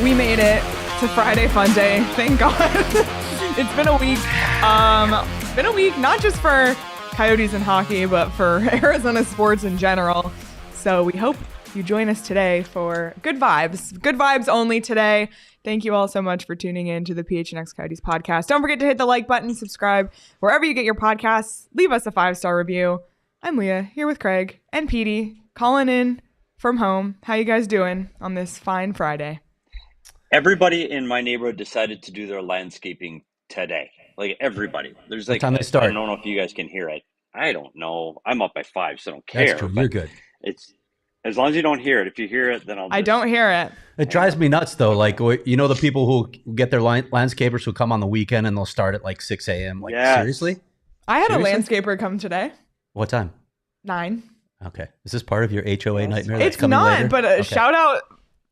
We made it to Friday Funday. Thank God. It's been a week. Been a week not just for Coyotes and hockey, but for Arizona sports in general. So we hope you join us today for good vibes. Good vibes only today. Thank you all so much for tuning in to the PHNX Coyotes Podcast. Don't forget to hit the like button, subscribe wherever you get your podcasts. Leave us a 5-star review. I'm Leah, here with Craig and Petey, calling in from home. How you guys doing on this fine Friday? Everybody in my neighborhood decided to do their landscaping today. Like everybody. There's What like, time they I start? don't know if you guys can hear it. I don't know. I'm up by 5, so I don't care. That's true. You're good. It's as long as you don't hear it. If you hear it, then I don't hear it. It drives me nuts though. Like, you know, the people who get their landscapers who come on the weekend and they'll start at like 6 a.m. Like, seriously? I had Seriously? a landscaper come today. What time? 9. Okay. Is this part of your HOA nightmare? It's That's coming not, later? but Okay. shout out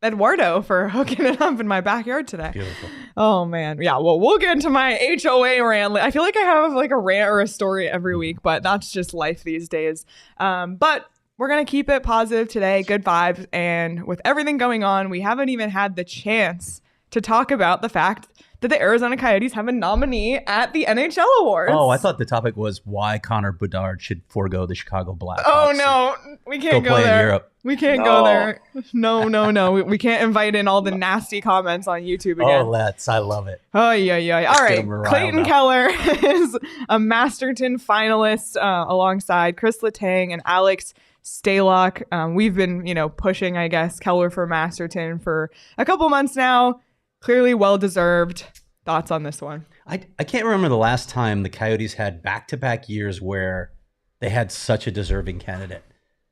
Eduardo for hooking it up in my backyard today. Beautiful. Oh man. Yeah, well, we'll get into my HOA rant. I feel like I have like a rant or a story every week, but that's just life these days. But we're going to keep it positive today, good vibes. And with everything going on, we haven't even had the chance to talk about the fact that the Arizona Coyotes have a nominee at the NHL Awards. Oh, I thought the topic was why Connor Bedard should forego the Chicago Blackhawks. Oh no, we can't go play there. in Europe. We can't go there. No. We can't invite in all the nasty comments on YouTube again. Oh, I love it. Oh, yeah. All right. Clayton Keller is a Masterton finalist alongside Kris, Letang, and Alex Stalock. We've been, pushing, I guess, Keller for Masterton for a couple months now. Clearly well-deserved. Thoughts on this one? I can't remember the last time the Coyotes had back-to-back years where they had such a deserving candidate.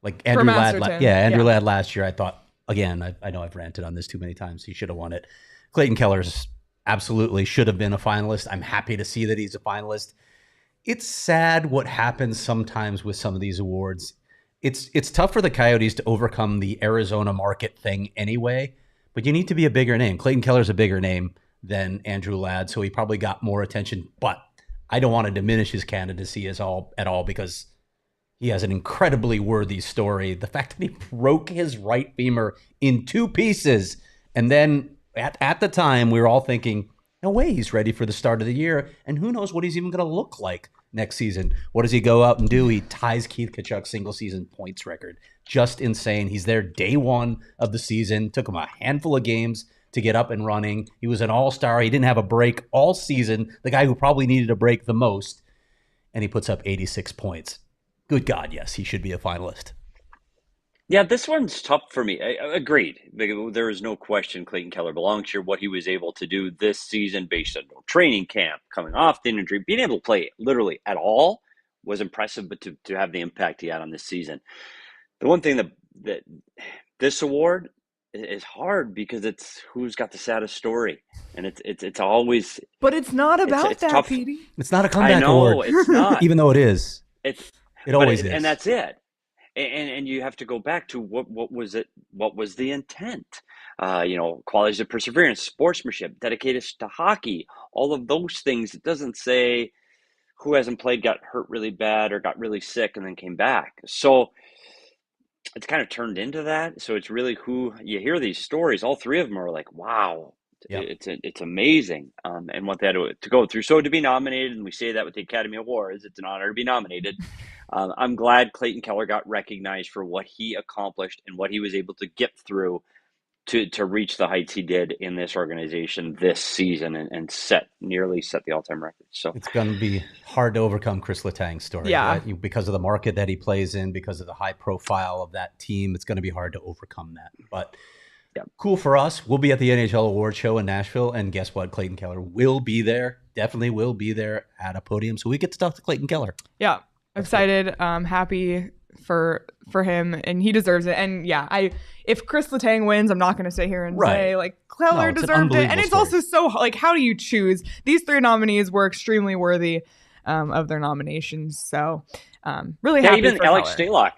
Like Andrew Ladd. Andrew Ladd last year, I thought, again, I know I've ranted on this too many times. He should have won it. Clayton Keller's absolutely should have been a finalist. I'm happy to see that he's a finalist. It's sad what happens sometimes with some of these awards. It's tough for the Coyotes to overcome the Arizona market thing anyway, but you need to be a bigger name. Clayton Keller's a bigger name than Andrew Ladd, so he probably got more attention, but I don't want to diminish his candidacy at all because he has an incredibly worthy story. The fact that he broke his right femur in 2 pieces, and then at the time we were all thinking, no way he's ready for the start of the year, and who knows what he's even going to look like next season. What does he go out and do? He ties Keith Tkachuk's single-season points record. Just insane. He's there day 1 of the season. Took him a handful of games to get up and running. He was an all-star. He didn't have a break all season. The guy who probably needed a break the most, and he puts up 86 points. Good God, yes, he should be a finalist. Yeah, this one's tough for me. I agreed. There is no question Clayton Keller belongs here. What he was able to do this season based on no training camp, coming off the injury, being able to play literally at all was impressive, but to have the impact he had on this season. The one thing that this award is hard because it's who's got the saddest story. And it's always... But it's not about it's that, tough. Petey. It's not a comeback I know, award. it's not. Even though it is. It always is. And that's it. And you have to go back to what was it? What was the intent? Qualities of perseverance, sportsmanship, dedicated to hockey, all of those things. It doesn't say who hasn't played, got hurt really bad, or got really sick and then came back. So it's kind of turned into that. So it's really who you hear these stories. All 3 of them are like, wow, Yep. it's amazing. And what they had to go through. So to be nominated, and we say that with the Academy Awards, it's an honor to be nominated. I'm glad Clayton Keller got recognized for what he accomplished and what he was able to get through to reach the heights he did in this organization this season and nearly set the all-time record. So it's going to be hard to overcome Kris Letang's story. Yeah. Right? Because of the market that he plays in, because of the high profile of that team, it's going to be hard to overcome that. But cool for us. We'll be at the NHL Award show in Nashville, and guess what? Clayton Keller will be there. Definitely will be there at a podium, so we get to talk to Clayton Keller. Yeah. Excited, happy for him, and he deserves it. And if Kris Letang wins, I'm not going to sit here and say like Keller deserved it. And it's also so like, how do you choose? These 3 nominees were extremely worthy of their nominations. So really happy even for Alex Keller. Stalock.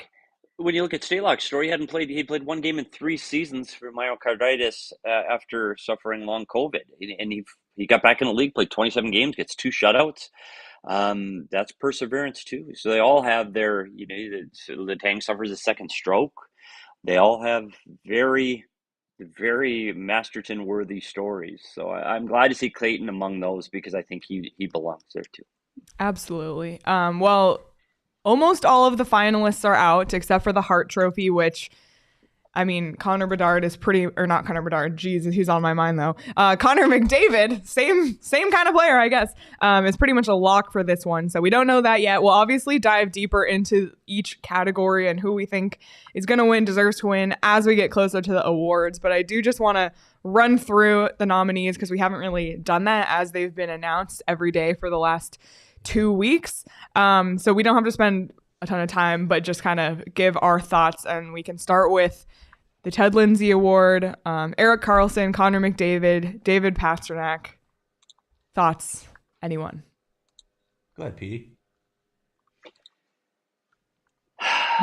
When you look at Stalock's story, he played 1 game in 3 seasons for myocarditis after suffering long COVID, and he got back in the league, played 27 games, gets 2 shutouts. That's perseverance too. So they all have their, Letang suffers a second stroke. They all have very very Masterton-worthy stories. So I'm glad to see Clayton among those because I think he belongs there too. Absolutely. Well, almost all of the finalists are out except for the Hart Trophy, which, I mean, Connor Bedard is not Connor Bedard. Jeez, he's on my mind though. Connor McDavid, same kind of player, I guess, is pretty much a lock for this one. So we don't know that yet. We'll obviously dive deeper into each category and who we think is going to win, deserves to win as we get closer to the awards. But I do just want to run through the nominees because we haven't really done that as they've been announced every day for the last 2 weeks. So we don't have to spend a ton of time, but just kind of give our thoughts. And we can start with the Ted Lindsay Award, Erik Karlsson, Connor McDavid, David Pastrnak. Thoughts? Anyone? Go ahead, Petey.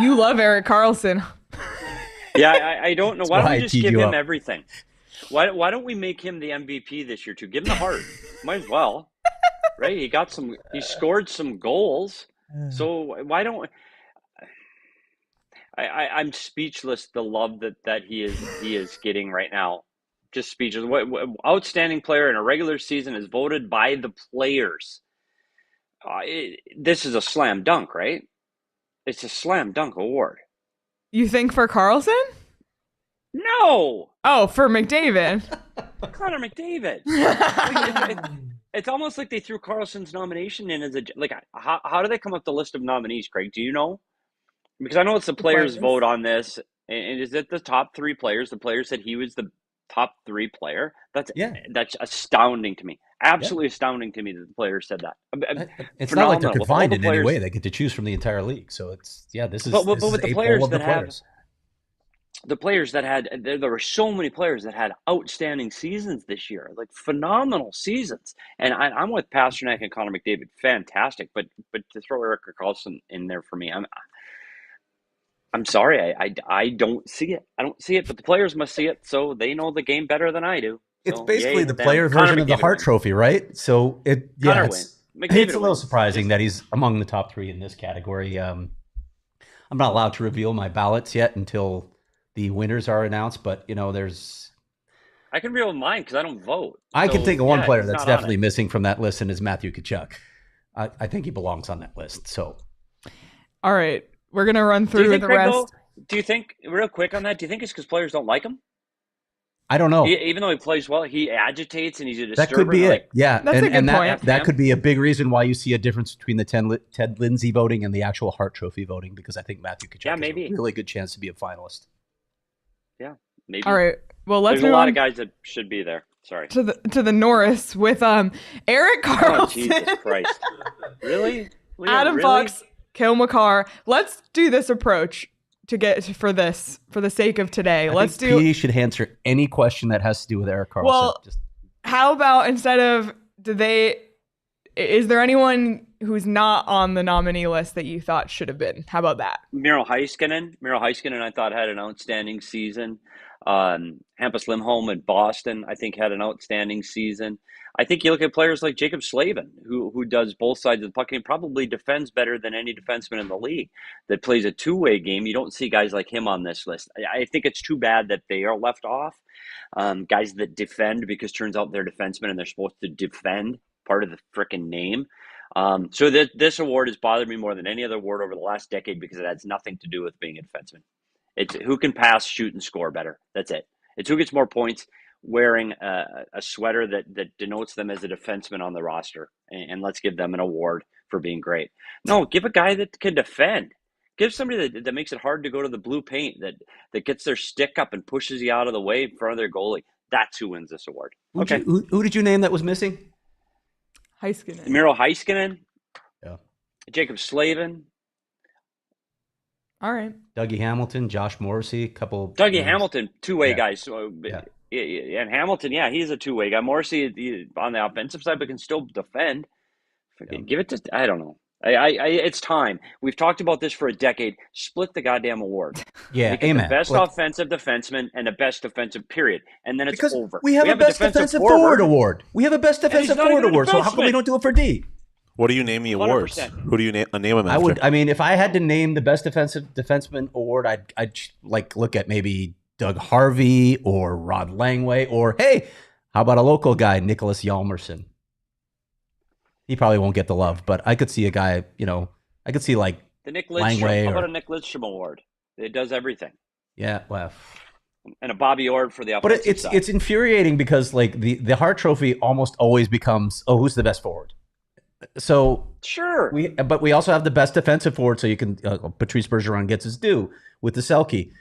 You love Erik Karlsson. Yeah, I don't know. Why don't we just give him up. everything? Why don't we make him the MVP this year too? Give him the Hart. Might as well. Right? He scored some goals. So why don't I'm speechless. The love that he is getting right now, just speechless. What outstanding player in a regular season is voted by the players. This is a slam dunk, right? It's a slam dunk award. You think for Karlsson? No. Oh, for McDavid. Connor McDavid. It's almost like they threw Karlsson's nomination in as how do they come up with the list of nominees, Craig? Do you know? Because I know it's the players vote on this, and is it the top 3 players? The player said he was the top 3 player. That's astounding to me. Absolutely astounding to me that the players said that. It's not like they're confined in any way. They get to choose from the entire league. So this is but with the players that players. The players that had, there were so many players that had outstanding seasons this year, like phenomenal seasons. And I'm with Pastrnak and Connor McDavid, fantastic. But to throw Erik Karlsson in there for me, I'm sorry, I don't see it. I don't see it, but the players must see it, so they know the game better than I do. It's basically the player version of the Hart Trophy, right? So it's a little surprising that he's among the top 3 in this category. I'm not allowed to reveal my ballots yet until the winners are announced, but I can reveal mine because I don't vote. I can think of one player that's definitely missing from that list, and is Matthew Tkachuk. I think he belongs on that list. So, all right, we're gonna run through the rest. Do you think, real quick on that? Do you think it's because players don't like him? I don't know. Even though he plays well, he agitates and he's a disturber. That could be it. Yeah, that's a good point. That could be a big reason why you see a difference between the Ted Lindsay voting and the actual Hart Trophy voting, because I think Matthew Tkachuk has a really good chance to be a finalist. Yeah, maybe. All right. Well, let's There's a lot of guys that should be there. Sorry. To the Norris with Erik Karlsson. Oh, Jesus Christ. Really? Leah, Adam Fox, Cale Makar. Let's do this approach to get for the sake of today. Let's do. He should answer any question that has to do with Erik Karlsson. Well, how about instead of is there anyone who's not on the nominee list that you thought should have been? How about that? Miro Heiskanen, I thought had an outstanding season. Hampus Lindholm in Boston, I think, had an outstanding season. I think you look at players like Jacob Slavin, who does both sides of the puck and probably defends better than any defenseman in the league that plays a two-way game. You don't see guys like him on this list. I think it's too bad that they are left off. Guys that defend, because turns out they're defensemen and they're supposed to defend, part of the frickin' name. So this award has bothered me more than any other award over the last decade because it has nothing to do with being a defenseman. It's who can pass, shoot, and score better. That's it. It's who gets more points wearing a sweater that denotes them as a defenseman on the roster. And let's give them an award for being great. No, give a guy that can defend. Give somebody that makes it hard to go to the blue paint, that gets their stick up and pushes you out of the way in front of their goalie. That's who wins this award. Okay. Who did you name that was missing? Heiskanen. Miro Heiskanen. Yeah. Jacob Slavin. All right. Dougie Hamilton, Josh Morrissey, Dougie Hamilton, two-way guys. So, and Hamilton, he's a two-way guy. Morrissey on the offensive side, but can still defend. Give it to, I don't know. It's time. We've talked about this for a decade. Split the goddamn award. Yeah, amen. The best offensive defenseman and the best defensive period. And then it's over. We have a best defensive forward award. We have a best defensive forward award. So how come we don't do it for D? What do you name the awards? 100%. Who do you name them after? If I had to name the best defenseman award, I'd like look at maybe Doug Harvey or Rod Langway, or hey, how about a local guy, Nicholas Hjalmarsson? He probably won't get the love, but I could see a guy, I could see like the Nick Langway. Lidstrom. How about a Nick Lidstrom award? It does everything. Yeah, well. And a Bobby Orr for the offensive side. But it's infuriating because like the Hart Trophy almost always becomes, who's the best forward? So sure, but we also have the best defensive forward, so you can Patrice Bergeron gets his due with the Selke.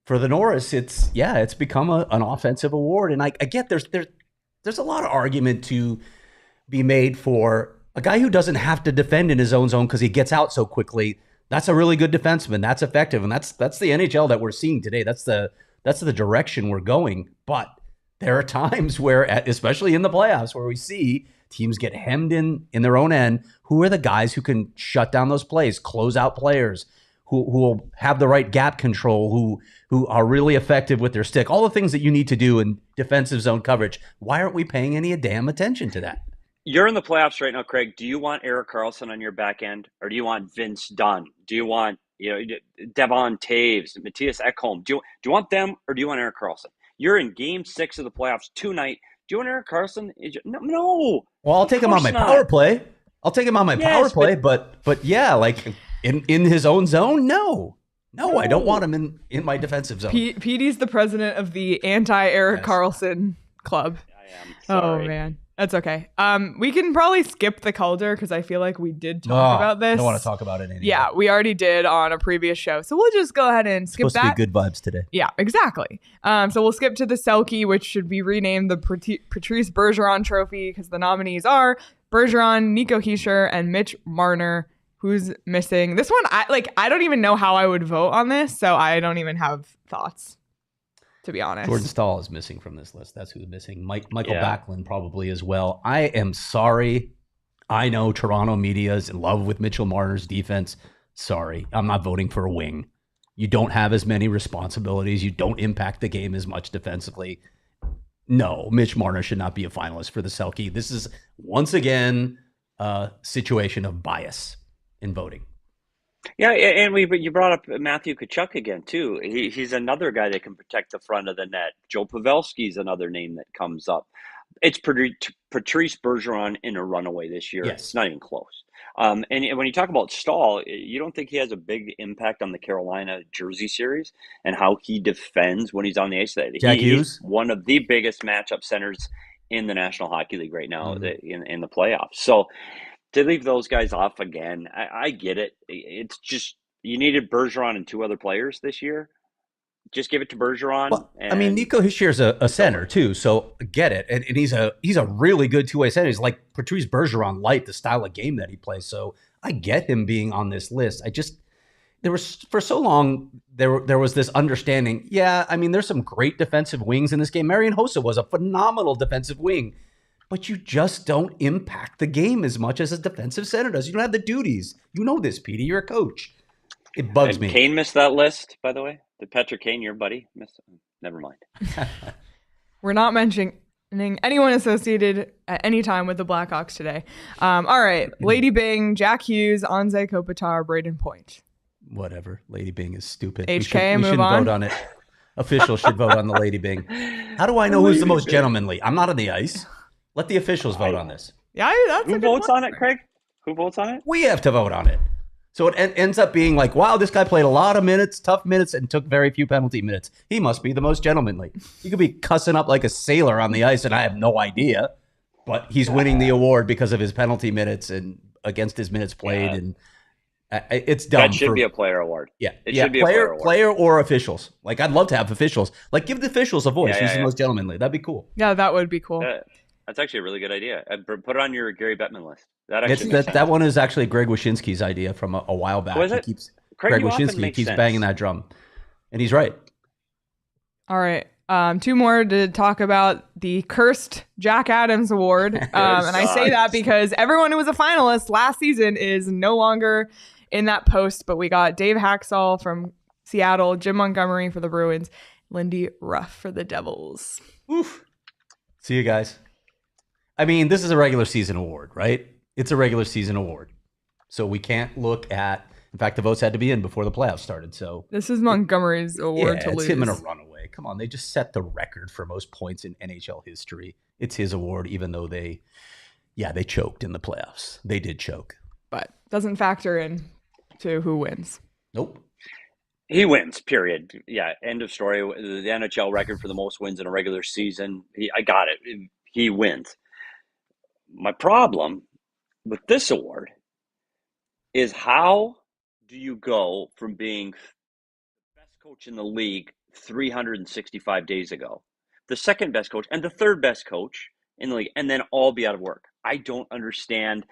For the Norris, it's become an offensive award, and I get there's a lot of argument to be made for a guy who doesn't have to defend in his own zone because he gets out so quickly. That's a really good defenseman. That's effective, and that's the NHL that we're seeing today. That's the direction we're going. But there are times where, especially in the playoffs, where we see teams get hemmed in their own end. Who are the guys who can shut down those plays, close out players, who will have the right gap control, who are really effective with their stick, all the things that you need to do in defensive zone coverage. Why aren't we paying any damn attention to that? You're in the playoffs right now, Craig. Do you want Erik Karlsson on your back end, or do you want Vince Dunn? Do you want Devon Taves, Matthias Ekholm? Do you want them, or do you want Erik Karlsson? You're in Game 6 of the playoffs tonight. Do you want Erik Karlsson? No. Well, I'll take him on my power play. I'll take him on my power play, but yeah, like in his own zone, no, I don't want him in my defensive zone. Petey's the president of the anti-Erik Karlsson club. I am sorry. Oh man. That's okay. We can probably skip the Calder because I feel like we did talk about this. I don't want to talk about it anymore. Yeah, we already did on a previous show. So we'll just go ahead and skip that. Supposed to be good vibes today. Yeah, exactly. So we'll skip to the Selke, which should be renamed the Patrice Bergeron Trophy because the nominees are Bergeron, Nico Hischier, and Mitch Marner, who's missing. This one, I don't even know how I would vote on this, so I don't even have thoughts, to be honest. Jordan Staal is missing from this list. That's who's missing. Michael Backlund probably as well. I am sorry. I know Toronto media is in love with Mitchell Marner's defense. Sorry. I'm not voting for a wing. You don't have as many responsibilities. You don't impact the game as much defensively. No, Mitch Marner should not be a finalist for the Selke. This is, once again, a situation of bias in voting. Yeah, and you brought up Matthew Tkachuk again, too. He's another guy that can protect the front of the net. Joe Pavelski's another name that comes up. It's Patrice Bergeron in a runaway this year. Yes. It's not even close. And when you talk about Staal, you don't think he has a big impact on the Carolina Jersey series and how he defends when he's on the ice? Jack Hughes? He's one of the biggest matchup centers in the National Hockey League right now in the playoffs. So to leave those guys off again, I get it. It's just you needed Bergeron and two other players this year. Just give it to Bergeron. Well, I mean, Nico Hischier's a center too, so get it. And he's a really good two-way center. He's like Patrice Bergeron light, the style of game that he plays. So I get him being on this list. There was for so long there was this understanding. Yeah, I mean, there's some great defensive wings in this game. Marian Hossa was a phenomenal defensive wing. But you just don't impact the game as much as a defensive center does. You don't have the duties. You know this, Petey. You're a coach. It bugs me. Kane missed that list, by the way. Did Patrick Kane, your buddy, miss it? Never mind. We're not mentioning anyone associated at any time with the Blackhawks today. All right. Lady Bing, Jack Hughes, Anze Kopitar, Braden Point. Whatever. Lady Bing is stupid. HK, we shouldn't vote on it. Officials should vote on the Lady Bing. How do I know who's the most gentlemanly? I'm not on the ice. Let the officials vote on this. Yeah, that's Who votes on it, Craig? Who votes on it? We have to vote on it. So it ends up being like, wow, this guy played a lot of minutes, tough minutes, and took very few penalty minutes. He must be the most gentlemanly. He could be cussing up like a sailor on the ice, and I have no idea. But he's winning the award because of his penalty minutes and against his minutes played. Yeah. And it's dumb. That should be a player award. Yeah, it should be a player award. Player or officials. Like, I'd love to have officials. Like, give the officials a voice. Who's the most gentlemanly? That'd be cool. Yeah, that would be cool. That's actually a really good idea. Put it on your Gary Bettman list. That one is actually Greg Wyshynski's idea from a while back. Was it? Greg Wyshynski keeps banging that drum. And he's right. All right. Two more to talk about the cursed Jack Adams Award. And I say that because everyone who was a finalist last season is no longer in that post. But we got Dave Haxall from Seattle, Jim Montgomery for the Bruins, Lindy Ruff for the Devils. Oof. See you guys. I mean, this is a regular season award, right? It's a regular season award. So we can't look at In fact, the votes had to be in before the playoffs started. So this is Montgomery's award to lose. It's him in a runaway. Come on, they just set the record for most points in NHL history. It's his award, even though they choked in the playoffs. They did choke, but doesn't factor in to who wins. Nope. He wins, period. Yeah, end of story. The NHL record for the most wins in a regular season. I got it. He wins. My problem with this award is, how do you go from being the best coach in the league 365 days ago, the second best coach and the third best coach in the league, and then all be out of work? I don't understand.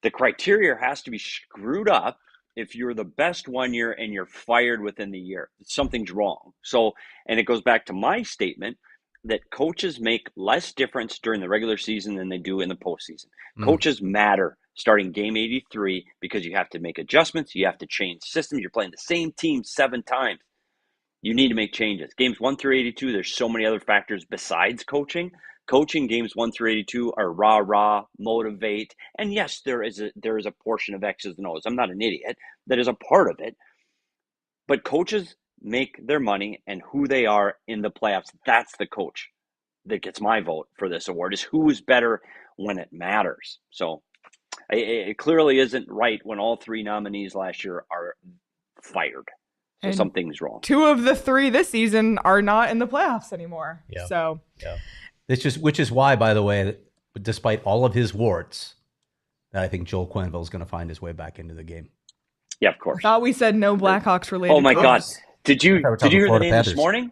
The criteria has to be screwed up. If you're the best 1 year and you're fired within the year, something's wrong. So, and it goes back to my statement that coaches make less difference during the regular season than they do in the postseason. Coaches matter starting game 83 because you have to make adjustments. You have to change systems. You're playing the same team 7 times. You need to make changes. Games 1 through 82, there's so many other factors besides coaching. Coaching games 1 through 82 are rah, motivate. And yes, there is a portion of X's and O's. I'm not an idiot. That is a part of it. But coaches make their money and who they are in the playoffs. That's the coach that gets my vote for this award, is who is better when it matters. So it clearly isn't right when all 3 nominees last year are fired. So something's wrong. 2 of the 3 this season are not in the playoffs anymore. Yeah. So yeah. Which is why, by the way, despite all of his warts, that I think Joel Quenneville is going to find his way back into the game. Yeah, of course. I thought we said no Blackhawks related. Oh my God! Did you hear the name this morning?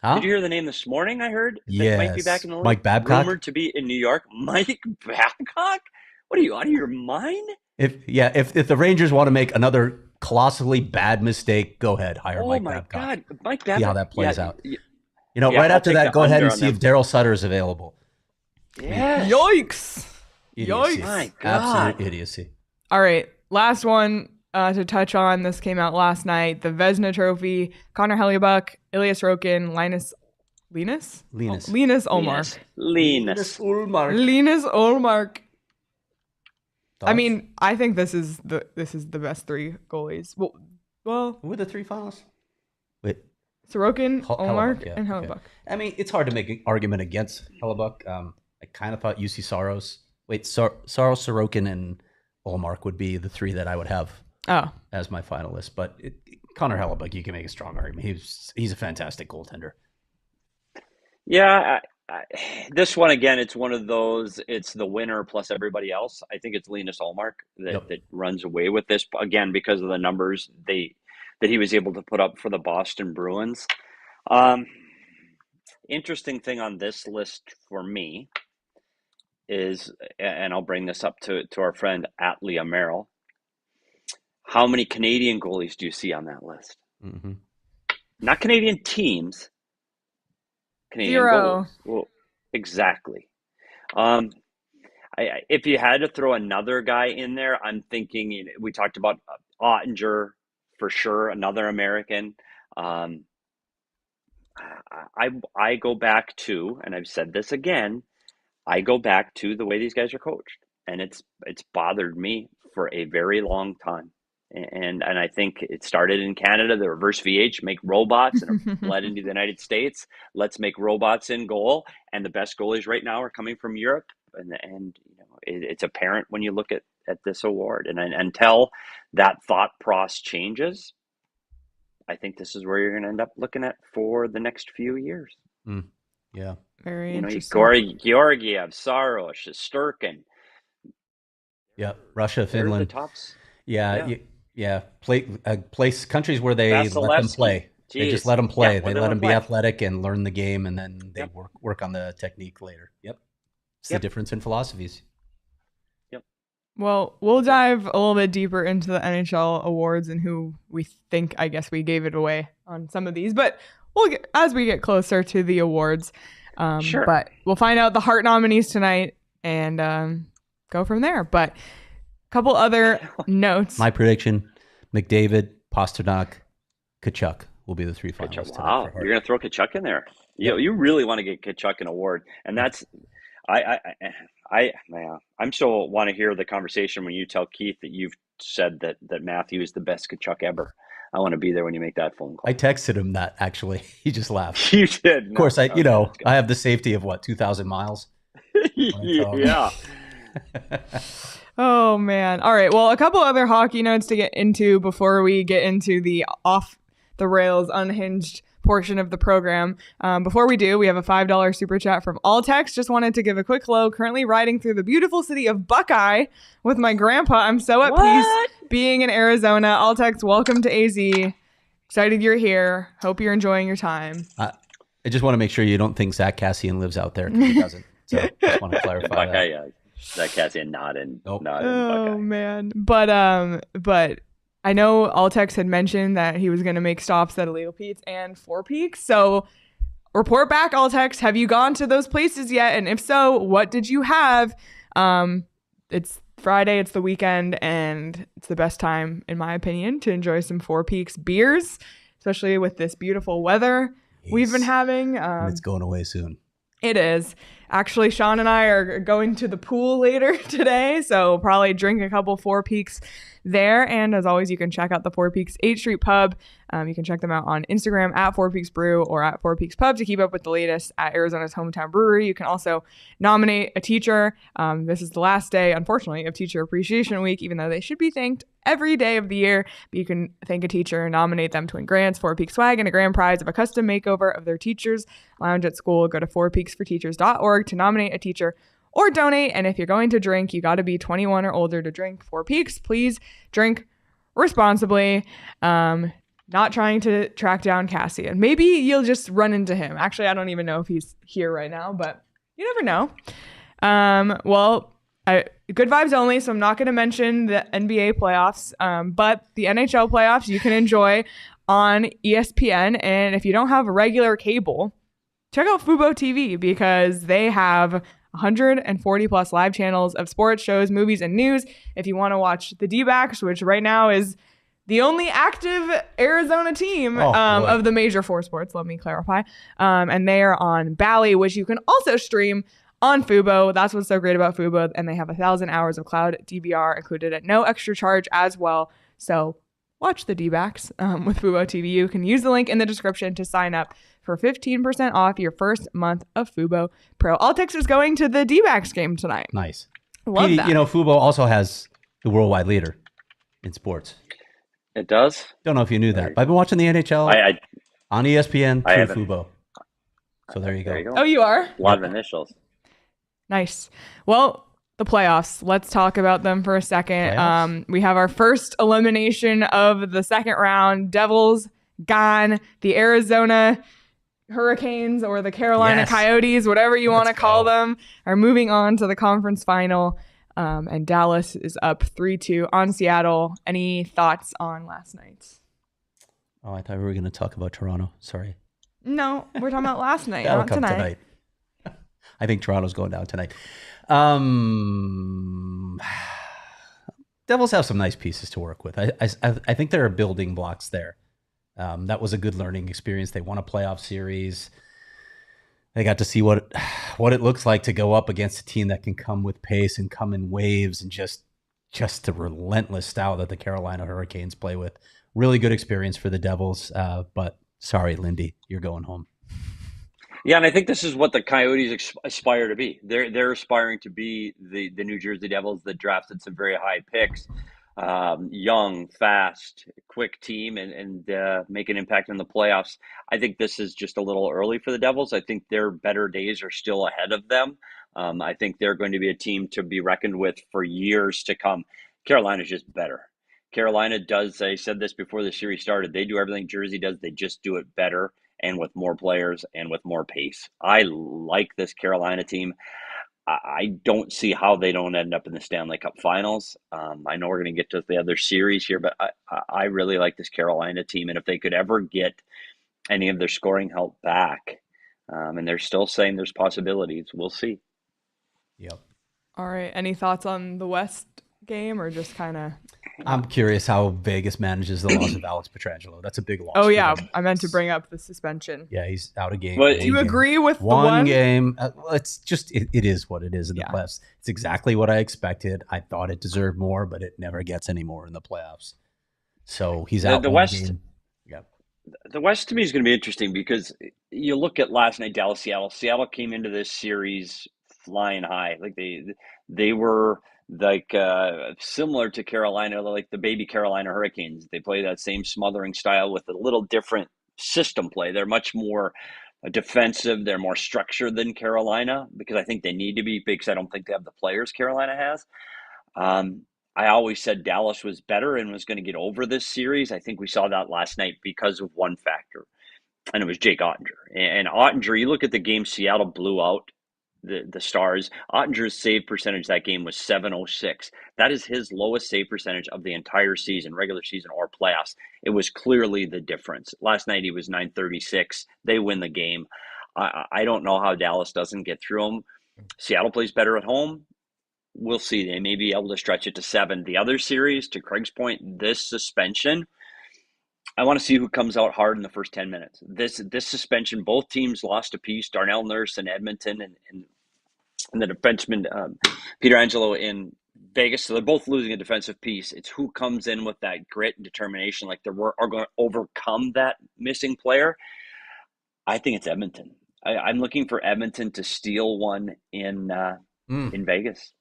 Huh? Did you hear the name this morning? I heard yes. That might be back in the league. Mike Babcock, rumored to be in New York. Mike Babcock? What are you, out of your mind? If the Rangers want to make another colossally bad mistake, go ahead, hire Mike Babcock. Oh my God, Mike Babcock. See how that plays out. Right after that, go ahead and see if Daryl Sutter is available. Yeah. Yikes. Idiocy. Yikes. My God. Absolute idiocy. All right. Last one to touch on. This came out last night. The Vezina Trophy. Connor Hellebuyck, Elias Rokin, Linus Ullmark. Linus Ullmark. I mean, I think this is the best 3 goalies. Well, who were the 3 finalists? Wait. Sorokin, Ullmark, and Hellebuyck. Okay. I mean, it's hard to make an argument against Hellebuyck. I kind of thought UC Saros. Wait, Saros, Sorokin, and Ullmark would be the 3 that I would have as my finalists. But Connor Hellebuyck, you can make a strong argument. He's a fantastic goaltender. Yeah, this one, again, it's one of those, it's the winner plus everybody else. I think it's Linus Ullmark that runs away with this, again, because of the numbers that he was able to put up for the Boston Bruins. Interesting thing on this list for me is, and I'll bring this up to our friend at Leah Merrill, how many Canadian goalies do you see on that list? Mm-hmm. Not Canadian teams. Canadian 0. goalies. Well, exactly. If you had to throw another guy in there, I'm thinking, we talked about Ottinger, for sure, another American. I go back to, and I've said this again, I go back to the way these guys are coached, and it's bothered me for a very long time. And I think it started in Canada, the reverse VH, make robots, and it bled into the United States. Let's make robots in goal, and the best goalies right now are coming from Europe, and it's apparent when you look at this award. And until that thought process changes, I think this is where you're going to end up looking at for the next few years. Yeah. Very interesting. Georgiev, Saros, Sturkin. Yeah, Russia, Finland. The tops. Yeah. Place countries where they let them play. Jeez. They just let them play. They let them be athletic and learn the game, and then they work on the technique later. Yep. It's the difference in philosophies. Well, we'll dive a little bit deeper into the NHL awards and who we think, I guess we gave it away on some of these, but as we get closer to the awards. Sure. But we'll find out the Hart nominees tonight and go from there. But a couple other notes. My prediction, McDavid, Pasternak, Tkachuk will be the 3 finalists. Wow, you're going to throw Tkachuk in there. You really want to get Tkachuk an award, and that's I'm so want to hear the conversation when you tell Keith that you've said that Matthew is the best Kachuk ever. I want to be there when you make that phone call. I texted him that, actually. He just laughed. You did. Of course, I have the safety of 2,000 miles. Yeah. Oh, man. All right. Well, a couple other hockey notes to get into before we get into the off the rails, unhinged portion of the program. Before we do, we have a $5 super chat from Alltex. Just wanted to give a quick hello. Currently riding through the beautiful city of Buckeye with my grandpa. I'm so at peace being in Arizona. Alltex, welcome to AZ. Excited you're here. Hope you're enjoying your time. I just want to make sure you don't think Zach Cassian lives out there, because he doesn't. So just want to clarify Buckeye, that. Zach Cassian not in Buckeye. Oh man. But I know Alltex had mentioned that he was going to make stops at Illegal Pete's and Four Peaks. So report back, Alltex. Have you gone to those places yet? And if so, what did you have? It's Friday, it's the weekend, and it's the best time, in my opinion, to enjoy some Four Peaks beers, especially with this beautiful weather we've been having. And it's going away soon. It is. Actually, Sean and I are going to the pool later today, so we'll probably drink a couple Four Peaks there. And as always, you can check out the Four Peaks 8th Street Pub. You can check them out on Instagram at Four Peaks Brew or at Four Peaks Pub to keep up with the latest at Arizona's hometown brewery. You can also nominate a teacher. This is the last day, unfortunately, of Teacher Appreciation Week, even though they should be thanked every day of the year. But you can thank a teacher and nominate them to win grants, Four Peaks swag, and a grand prize of a custom makeover of their teacher's lounge at school. Go to fourpeaksforteachers.org to nominate a teacher or donate. And if you're going to drink, you got to be 21 or older to drink Four Peaks. Please drink responsibly. Not trying to track down Cassian. Maybe you'll just run into him. Actually, I don't even know if he's here right now, but you never know. Good vibes only, so I'm not going to mention the NBA playoffs, but the NHL playoffs you can enjoy on ESPN. And if you don't have regular cable, check out Fubo TV, because they have 140 plus live channels of sports, shows, movies, and news. If you want to watch the D-backs, which right now is the only active Arizona team of the major four sports, let me clarify. And they are on Bally, which you can also stream on Fubo. That's what's so great about Fubo. And they have 1,000 hours of cloud DVR included at no extra charge as well. So watch the D-backs with Fubo TV. You can use the link in the description to sign up for 15% off your first month of Fubo Pro. Alltex is going to the D-backs game tonight. Nice. Love Petey, that. Fubo also has the worldwide leader in sports. It does? Don't know if you knew that. I've been watching the NHL on ESPN through Fubo. So there you go. Oh, you are? A lot of initials. Nice. Well, the playoffs. Let's talk about them for a second. We have our first elimination of the second round. Devils gone. The Arizona Hurricanes, or the Carolina Coyotes, whatever you want to call them, are moving on to the conference final. And Dallas is up 3-2 on Seattle. Any thoughts on last night? Oh, I thought we were going to talk about Toronto. Sorry. No, we're talking about last night, not tonight. I think Toronto's going down tonight. Devils have some nice pieces to work with. I think there are building blocks there. That was a good learning experience. They won a playoff series. They got to see what it looks like to go up against a team that can come with pace and come in waves, and just the relentless style that the Carolina Hurricanes play with. Really good experience for the Devils. But sorry, Lindy, you're going home. Yeah, and I think this is what the Coyotes aspire to be. They're aspiring to be the New Jersey Devils that drafted some very high picks. Young, fast, quick team, and make an impact in the playoffs. I think this is just a little early for the Devils. I think their better days are still ahead of them. I think they're going to be a team to be reckoned with for years to come. Carolina's just better. Carolina does, I said this before the series started, they do everything Jersey does. They just do it better and with more players and with more pace. I like this Carolina team. I don't see how they don't end up in the Stanley Cup Finals. I know we're going to get to the other series here, but I really like this Carolina team. And if they could ever get any of their scoring help back, and they're still saying there's possibilities, we'll see. Yep. All right. Any thoughts on the West game, or just kind of I'm curious how Vegas manages the loss of Alex Pietrangelo. That's a big loss. Oh, yeah. I meant to bring up the suspension. Yeah, he's out of game. But do you agree with the one game? It's just, it is what it is in the playoffs. It's exactly what I expected. I thought it deserved more, but it never gets any more in the playoffs. So he's out. The one West, game. Yeah. The West to me is going to be interesting because you look at last night, Dallas, Seattle. Seattle came into this series flying high. Like they were like similar to Carolina, like the baby Carolina Hurricanes. They play that same smothering style with a little different system play. They're much more defensive. They're more structured than Carolina because I think they need to be, because I don't think they have the players Carolina has. I always said Dallas was better and was going to get over this series. I think we saw that last night because of one factor, and it was Jake Ottinger. And Ottinger, you look at the game Seattle blew out the Stars. Ottinger's save percentage that game was .706. That is his lowest save percentage of the entire season, regular season or playoffs. It was clearly the difference. Last night he was .936. They win the game. I don't know how Dallas doesn't get through them. Seattle plays better at home. We'll see. They may be able to stretch it to 7. The other series, to Craig's point, this suspension, I want to see who comes out hard in the first 10 minutes. This suspension, both teams lost a piece. Darnell Nurse in Edmonton and the defenseman Pietrangelo in Vegas. So they're both losing a defensive piece. It's who comes in with that grit and determination, like they are going to overcome that missing player. I think it's Edmonton. I'm looking for Edmonton to steal one in Vegas.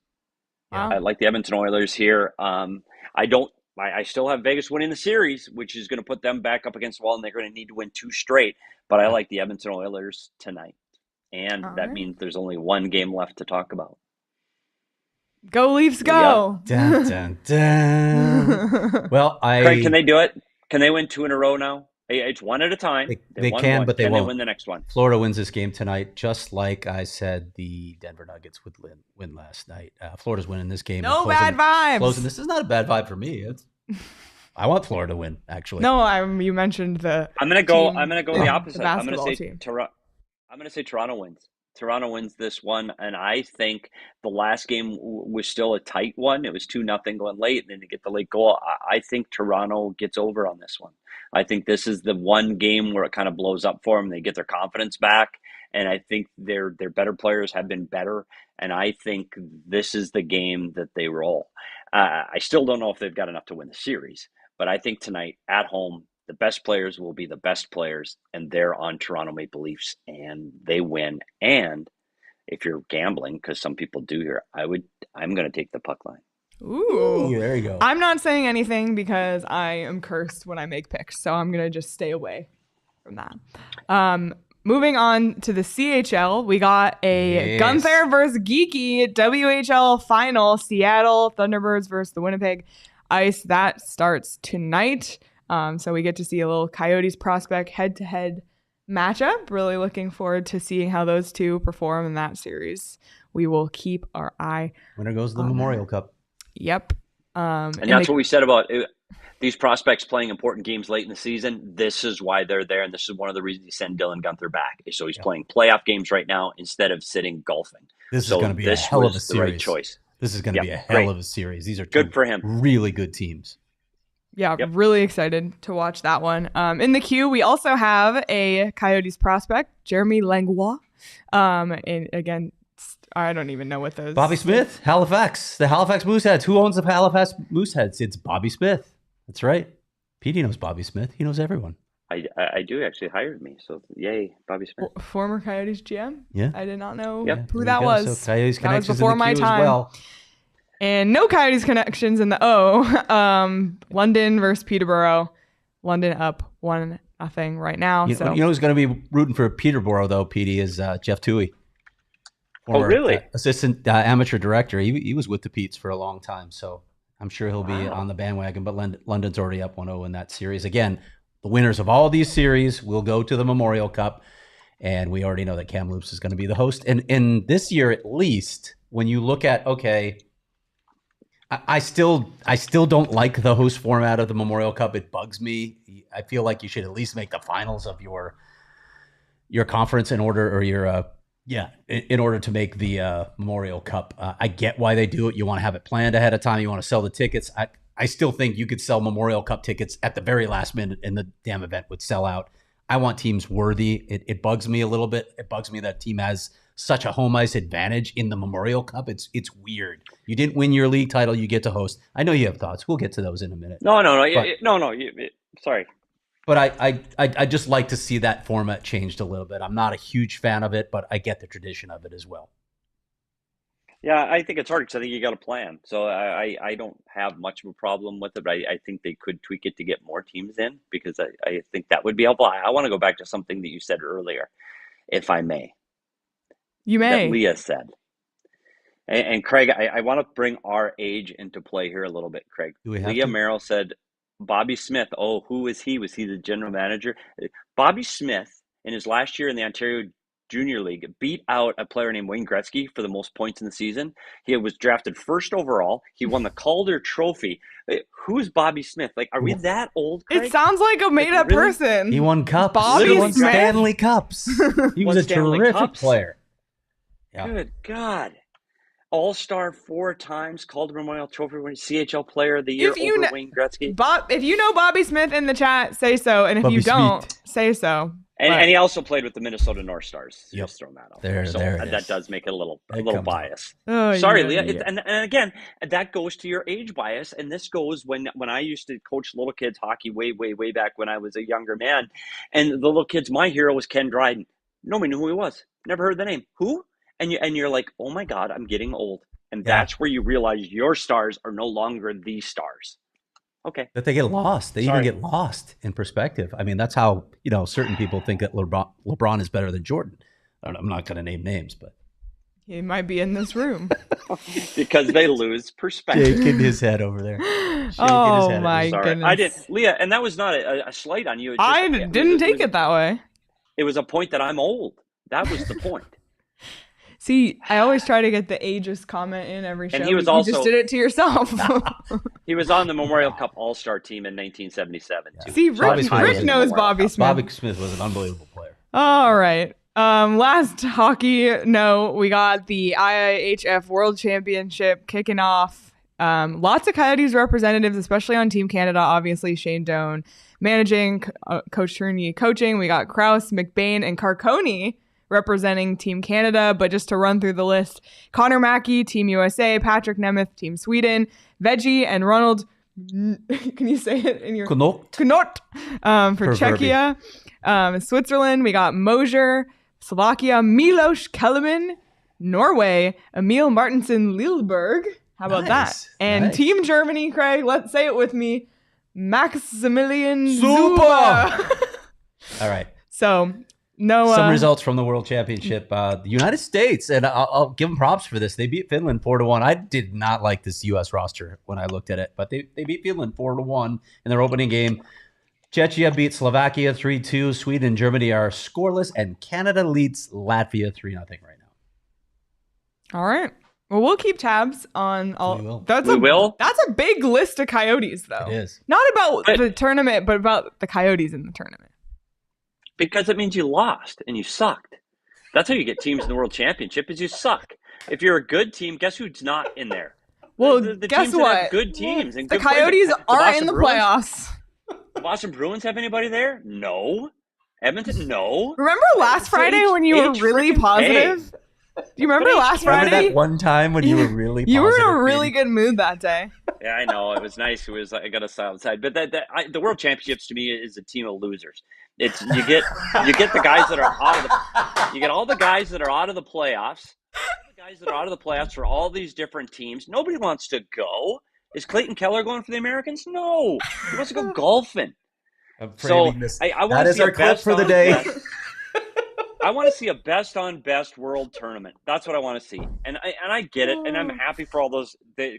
Wow. I like the Edmonton Oilers here. I still have Vegas winning the series, which is going to put them back up against the wall, and they're going to need to win 2 straight. But I like the Edmonton Oilers tonight. And that means there's only one game left to talk about. Go Leafs, go! Dun, dun, dun. Well, Craig, can they do it? Can they win 2 in a row now? It's one at a time. They can, but they won't. They win the next one? Florida wins this game tonight, just like I said the Denver Nuggets would win last night. Florida's winning this game. No bad vibes. This is not a bad vibe for me. I want Florida to win, actually. No, you mentioned the. I'm gonna go the opposite. The I'm gonna say Toronto wins. Toronto wins this one, and I think the last game was still a tight one. It was 2-0 going late, and then to get the late goal. I think Toronto gets over on this one. I think this is the one game where it kind of blows up for them. They get their confidence back, and I think their better players have been better, and I think this is the game that they roll. I still don't know if they've got enough to win the series, but I think tonight at home, the best players will be the best players, and they're on Toronto Maple Leafs, and they win. And if you're gambling, because some people do here, I'm going to take the puck line. Ooh, there you go. I'm not saying anything because I am cursed when I make picks, so I'm going to just stay away from that. Moving on to the CHL, we got a Gunther versus Geeky WHL final, Seattle Thunderbirds versus the Winnipeg Ice. That starts tonight. So we get to see a little Coyotes prospect head-to-head matchup. Really looking forward to seeing how those two perform in that series. We will keep our eye. Winner goes to the Memorial Cup. Yep. And that's what we said about these prospects playing important games late in the season. This is why they're there, and this is one of the reasons you send Dylan Gunther back. So he's playing playoff games right now instead of sitting golfing. This is going to be a hell of a series. The right choice. This is going to be a hell of a series. These are two good for him. Really good teams. Yeah, really excited to watch that one. In the queue, we also have a Coyotes prospect, Jeremy Langlois. And again, I don't even know what those. Bobby Smith, Halifax, the Halifax Mooseheads. Who owns the Halifax Mooseheads? It's Bobby Smith. That's right. Petey knows Bobby Smith. He knows everyone. I do actually hired me, so yay, Bobby Smith. Former Coyotes GM. Yeah, I did not know who there that was. So Coyotes that was connections before in the my queue time. as well. And no Coyotes connections in the O. London versus Peterborough. London up 1-0 right now. You know who's going to be rooting for Peterborough though? Petey is Jeff Toohey. Former, really? Assistant amateur director. He was with the Petes for a long time, so I'm sure he'll be on the bandwagon. But London's already up 1-0 in that series. Again, the winners of all these series will go to the Memorial Cup, and we already know that Kamloops is going to be the host. And in this year, at least, when you look at I still don't like the host format of the Memorial Cup. It bugs me. I feel like you should at least make the finals of your conference in order, or in order to make the Memorial Cup. I get why they do it. You want to have it planned ahead of time. You want to sell the tickets. I still think you could sell Memorial Cup tickets at the very last minute and the damn event would sell out. I want teams worthy. It bugs me a little bit. It bugs me that team has such a home ice advantage in the Memorial Cup. It's weird. You didn't win your league title. You get to host. I know you have thoughts. We'll get to those in a minute. No. Sorry. But I just like to see that format changed a little bit. I'm not a huge fan of it, but I get the tradition of it as well. Yeah, I think it's hard because I think you got a plan. So I don't have much of a problem with it, but I think they could tweak it to get more teams in because I think that would be helpful. I want to go back to something that you said earlier, if I may. You may. That Leah said. And Craig, I want to bring our age into play here a little bit, Craig. Leah Merrill said, Bobby Smith, who was he? Was he the general manager? Bobby Smith, in his last year in the Ontario Junior League, beat out a player named Wayne Gretzky for the most points in the season. He was drafted first overall. He won the Calder Trophy. Who's Bobby Smith? Like, are we that old, Craig? It sounds like a made-up person. He won cups. Bobby he won Smith? Stanley Cups. He was a terrific player. Yeah. Good God. All-Star 4 times, Calder Memorial Trophy winner, CHL Player of the Year over Wayne Gretzky. If you know Bobby Smith in the chat, say so. And if you don't, say so. And he also played with the Minnesota North Stars. Yep. Just throwing that out there. So there that does make it a little biased. Oh, Sorry, Leah. Yeah. And again, that goes to your age bias. And this goes when I used to coach little kids hockey way back when I was a younger man. And the little kids, my hero was Ken Dryden. Nobody knew who he was. Never heard the name. Who? And you're like, oh my God, I'm getting old. And that's where you realize your stars are no longer the stars. Okay. That they get lost. They even get lost in perspective. I mean, that's how, certain people think that LeBron is better than Jordan. I'm not going to name names, but. He might be in this room. Because they lose perspective. Shaking his head over there. Oh, my goodness. I did. Leah, and that was not a slight on you. I didn't take it that way. It was a point that I'm old. That was the point. See, I always try to get the ageist comment in every show. And he was you just did it to yourself. He was on the Memorial Cup All-Star team in 1977, too. See, Rick knows Bobby Smith. Bobby Smith was an unbelievable player. All right. Last hockey note, we got the IIHF World Championship kicking off. Lots of Coyotes representatives, especially on Team Canada. Obviously, Shane Doan managing, Coach Tourney coaching. We got Krause, McBain, and Carconi representing Team Canada. But just to run through the list, Connor Mackey, Team USA, Patrick Nemeth, Team Sweden, Veggie and Ronald, can you say it in your Knott for Czechia. Switzerland, we got Mosier, Slovakia, Milos Kelemen, Norway, Emil Martinson Lilleberg. How about that? And Team Germany, Craig, let's say it with me, Maximilian Zuba. All right. So, no. Some results from the World Championship. The United States, and I'll give them props for this. They beat Finland 4-1. I did not like this U.S. roster when I looked at it, but they beat Finland 4-1 in their opening game. Czechia beat Slovakia 3-2. Sweden and Germany are scoreless, and Canada leads Latvia 3-0 right now. All right. Well, we'll keep tabs on all. We will. That's a big list of Coyotes, though. It is. Not about the tournament, but about the Coyotes in the tournament. Because it means you lost and you sucked. That's how you get teams in the World Championship is you suck. If you're a good team, guess who's not in there? Well, the guess teams what? That have good teams. And the good Coyotes players. aren't in the playoffs. The Boston Bruins have anybody there? No. Edmonton? No. Remember last Friday when you were really positive? Do you remember last Friday? Remember that one time when you were really positive? You were in a really good mood that day. Yeah, I know. It was nice. It was. I got us outside. But the World Championships to me is a team of losers. It's you get the guys that are out of the. You get all the guys that are out of the playoffs. All the guys that are out of the playoffs for all these different teams. Nobody wants to go. Is Clayton Keller going for the Americans? No. He wants to go golfing. I want to see our clip for the day. I want to see a best-on-best world tournament. That's what I want to see. And I get it, and I'm happy for all those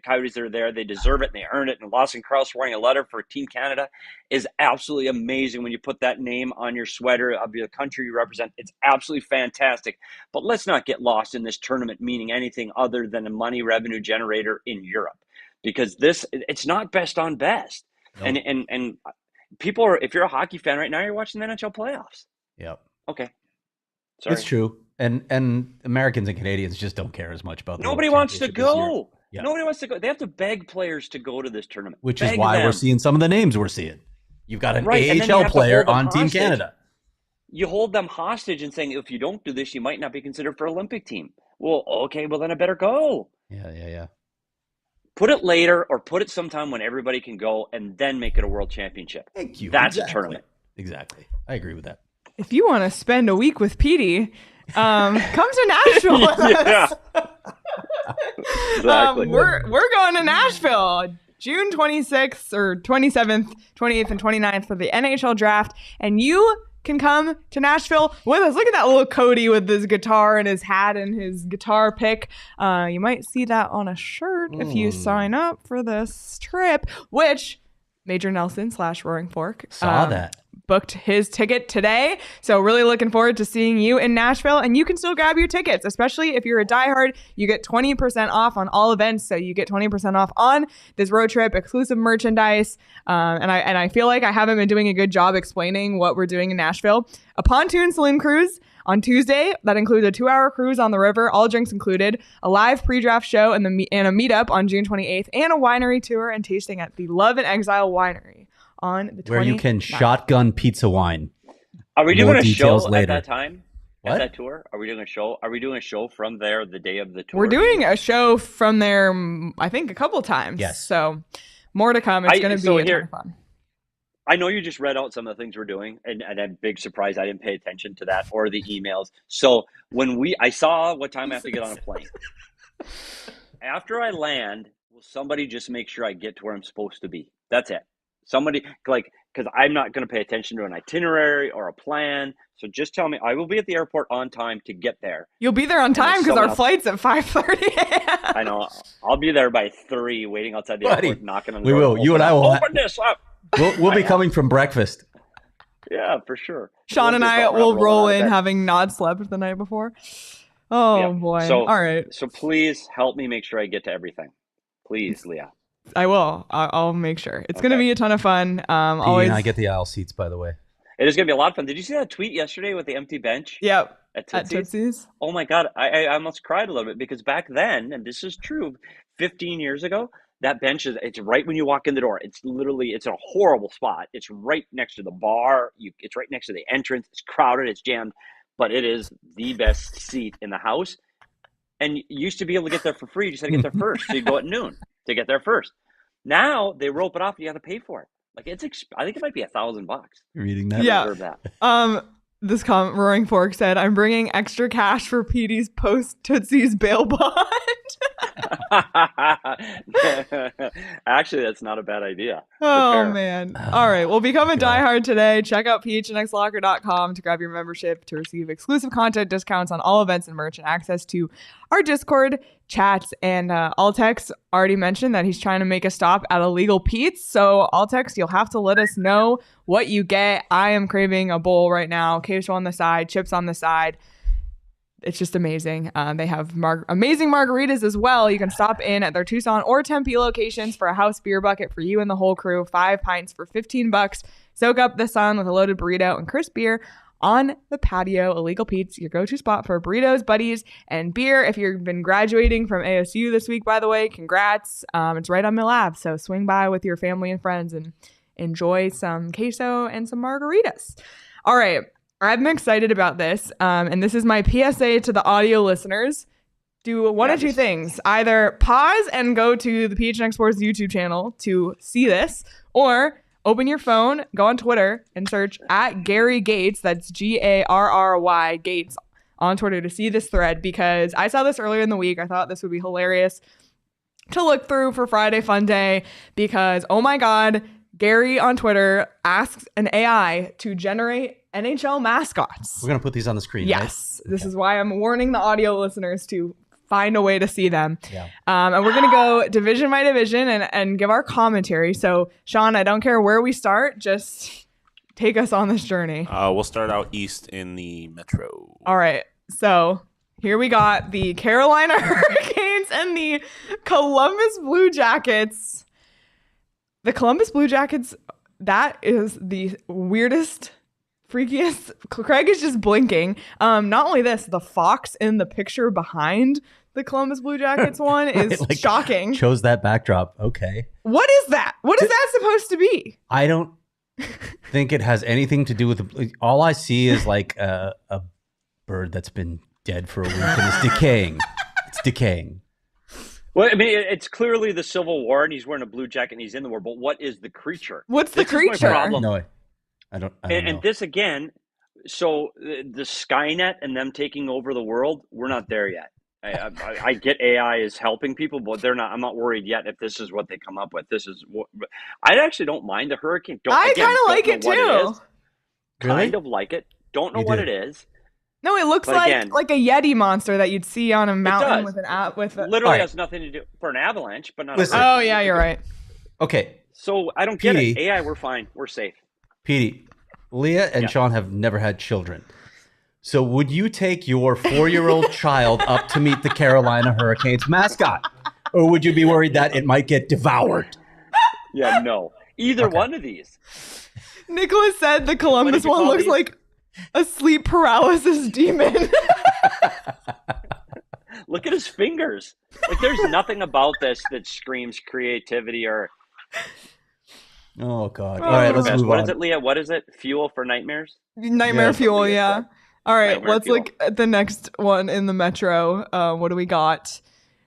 Coyotes that are there. They deserve it, and they earn it. And Lawson Krause wearing a letter for Team Canada is absolutely amazing when you put that name on your sweater of the country you represent. It's absolutely fantastic. But let's not get lost in this tournament meaning anything other than a money revenue generator in Europe. Because it's not best on best. Nope. And people are, if you're a hockey fan right now, you're watching the NHL playoffs. Yep. Okay. Sorry. It's true. And Americans and Canadians just don't care as much about Nobody wants to go. Yeah. Nobody wants to go. They have to beg players to go to this tournament. Which is why we're seeing some of the names we're seeing. You've got an AHL player on Team Canada. You hold them hostage and saying, if you don't do this, you might not be considered for Olympic team. Well, okay, well then I better go. Yeah. Put it later or put it sometime when everybody can go and then make it a world championship. Thank you. That's a tournament. Exactly. I agree with that. If you want to spend a week with Petey, come to Nashville with us. Exactly. We're going to Nashville June 26th or 27th, 28th, and 29th for the NHL draft. And you can come to Nashville with us. Look at that little Cody with his guitar and his hat and his guitar pick. You might see that on a shirt if you sign up for this trip, which Major Nelson / Roaring Fork saw that. Booked his ticket today. So really looking forward to seeing you in Nashville, and you can still grab your tickets, especially if you're a diehard. You get 20% off on all events. So you get 20% off on this road trip, exclusive merchandise. And I feel like I haven't been doing a good job explaining what we're doing in Nashville. A pontoon saloon cruise on Tuesday that includes a 2-hour cruise on the river, all drinks included, a live pre-draft show and a meetup on June 28th, and a winery tour and tasting at the Love and Exile Winery on the 29th. Where you can shotgun pizza wine. Are we doing a show later. at that time? What? At that tour? Are we doing a show? Are we doing a show from there the day of the tour? We're doing a show from there, I think, a couple times. Yes. So more to come. It's going to be a ton of fun. I know you just read out some of the things we're doing, and I'm big surprised I didn't pay attention to that or the emails. So I saw what time I have to get on a plane. After I land, will somebody just make sure I get to where I'm supposed to be? That's it. Somebody, because I'm not going to pay attention to an itinerary or a plan. So just tell me, I will be at the airport on time to get there. You'll be there on time because our flight's at 5:30. I know. I'll be there by 3, waiting outside the airport, knocking on the door. We will. You and I will. Open this up. We'll be coming from breakfast. Yeah, for sure. Sean and I will roll in having not slept the night before. Oh, boy. So, all right. So please help me make sure I get to everything. Please, Leah. I will. I'll make sure. It's going to be a ton of fun. Always. I get the aisle seats, by the way. It is going to be a lot of fun. Did you see that tweet yesterday with the empty bench? Yep. At Tootsie's? At Oh, my God. I almost cried a little bit because back then, and this is true, 15 years ago, that bench it's right when you walk in the door. It's a horrible spot. It's right next to the bar. It's right next to the entrance. It's crowded. It's jammed. But it is the best seat in the house. And you used to be able to get there for free. You just had to get there first. So you go at noon to get there first. Now they rope it off. You have to pay for it. Like I think it might be $1,000. You're reading that? Yeah. That. This comment, Roaring Fork said, "I'm bringing extra cash for Petey's post Tootsie's bail bond." Actually, that's not a bad idea. Oh, man. All right. Well, become a diehard today. Check out phnxlocker.com to grab your membership to receive exclusive content, discounts on all events and merch, and access to our Discord chats. And Altex already mentioned that he's trying to make a stop at Illegal Pete's. So Altex, you'll have to let us know what you get. I am craving a bowl right now. Queso on the side, chips on the side. It's just amazing. They have amazing margaritas as well. You can stop in at their Tucson or Tempe locations for a house beer bucket for you and the whole crew. 5 pints for $15. Soak up the sun with a loaded burrito and crisp beer on the patio. Illegal Pete's, your go-to spot for burritos, buddies, and beer. If you've been graduating from ASU this week, by the way, congrats. It's right on Mill Ave, so swing by with your family and friends and enjoy some queso and some margaritas. All right. I'm excited about this, and this is my PSA to the audio listeners. Do one of two things. Either pause and go to the PHNX Sports YouTube channel to see this, or open your phone, go on Twitter, and search at Gary Gates, that's Garry Gates, on Twitter to see this thread, because I saw this earlier in the week. I thought this would be hilarious to look through for Friday Funday, because, oh my God, Gary on Twitter asks an AI to generate NHL mascots. We're going to put these on the screen, yes. Right? This is why I'm warning the audio listeners to find a way to see them. Yeah. And we're going to go division by division and give our commentary. So, Sean, I don't care where we start. Just take us on this journey. We'll start out east in the Metro. All right. So, here we got the Carolina Hurricanes and the Columbus Blue Jackets. The Columbus Blue Jackets, that is the weirdest freakiest. Craig is just blinking. Not only this, the fox in the picture behind the Columbus Blue Jackets one is shocking. Chose that backdrop. Okay. What is that? What is that supposed to be? I don't think it has anything to do with all I see is like a bird that's been dead for a week and it's decaying. It's decaying. Well, I mean, it's clearly the Civil War, and he's wearing a blue jacket, and he's in the war. But what is the creature? What's the creature? No, I don't know. And this again, so the Skynet and them taking over the world, we're not there yet. I get AI is helping people, but they're not. I'm not worried yet if this is what they come up with. This is what I actually don't mind the hurricane. I kind of like it too. Kind of like it. Don't know what it is. No, it looks like a Yeti monster that you'd see on a mountain with an app with a, literally has nothing to do for an avalanche, but not. Oh yeah, you're right. Okay. So I don't get it. AI, we're fine. We're safe. Petey, Leah and Sean have never had children. So would you take your 4-year-old child up to meet the Carolina Hurricanes mascot? Or would you be worried that it might get devoured? Yeah, no. Either one of these. Nicholas said the Columbus one looks like a sleep paralysis demon. Look at his fingers. Like, there's nothing about this that screams creativity or... Oh, God. All right, let's move on. What is it, Leah? What is it? Fuel for nightmares? Nightmare fuel, yeah. All right, let's look at the next one in the Metro. What do we got?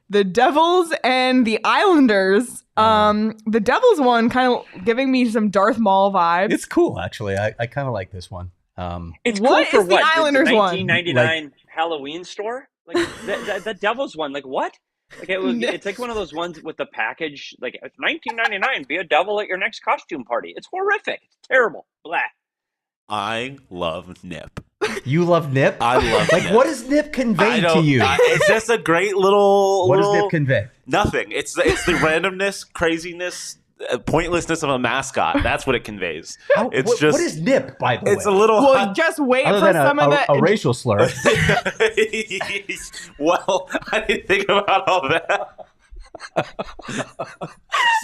The Devils and the Islanders. The Devils one kind of giving me some Darth Maul vibes. It's cool, actually. I kind of like this one. It's what cool for is the Islanders the one? 1999 Halloween store? Like the Devils one. Like what? Like it's like one of those ones with the package. Like it's 1999. Be a devil at your next costume party. It's horrific. It's terrible. Blah. I love Nip. You love Nip? I love Nip. What does Nip convey to you? It's just a great little... What does Nip convey? Nothing. It's the randomness, craziness, pointlessness of a mascot. That's what it conveys. What is Nip, by the way? It's a little... Well, just wait for some of the... a racial slur. Well, I didn't think about all that.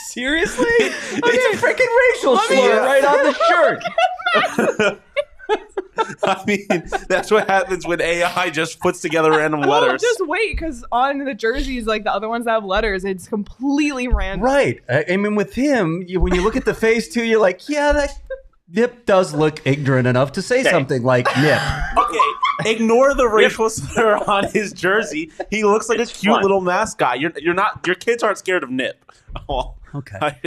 Seriously? It's a freaking racial slur right on the shirt. I mean, that's what happens when AI just puts together random letters. Just wait, because on the jerseys, like the other ones that have letters, it's completely random. Right. I mean, with him, when you look at the face, too, you're like, yeah, that Nip does look ignorant enough to say something like Nip. Okay, ignore the racial slur on his jersey. He looks like a cute little mascot. You're not. Your kids aren't scared of Nip. Well, okay. I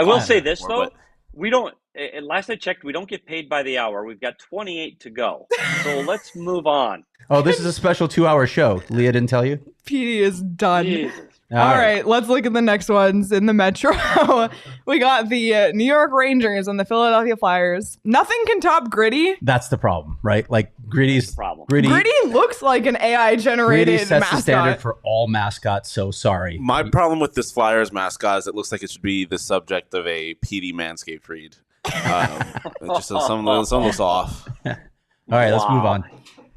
will say this though. We don't. Last I checked, we don't get paid by the hour. We've got 28 to go. So let's move on. Oh, this is a special 2-hour show. Leah didn't tell you? Petey is done. Jesus. All right, let's look at the next ones in the Metro. We got the New York Rangers and the Philadelphia Flyers. Nothing can top Gritty. That's the problem, right? Like Gritty's problem. Gritty looks like an AI generated Gritty sets mascot. the standard for all mascots. So sorry. My problem with this Flyers mascot is it looks like it should be the subject of a PD Manscaped read. Just some looks off. All right, let's move on.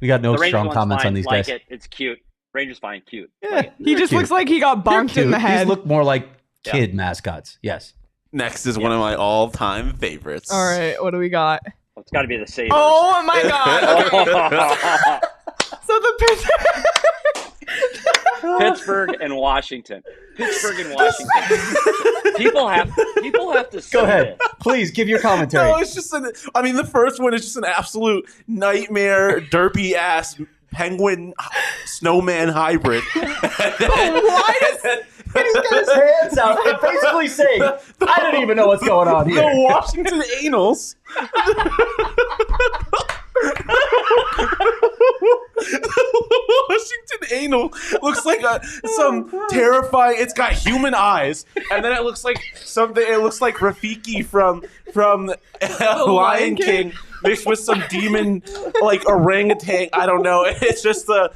We got no strong comments on these guys. It's cute. Rangers fine, cute. Yeah, he just looks like he got bonked in the head. These look more like kid mascots. Yes. Next is one of my all-time favorites. All right, what do we got? It's got to be the Sabres. Oh my God! Okay. So the Pittsburgh and Washington. People have to say Go ahead. this. Please give your commentary. No, it's just the first one is just an absolute nightmare, derpy ass penguin snowman hybrid. why does He's got his hands out and basically saying, I don't even know what's going on here. The Washington Anals. Washington Anal looks like some terrifying. It's got human eyes, and then it looks like something. It looks like Rafiki from Lion King mixed with some demon like orangutan. I don't know. It's just the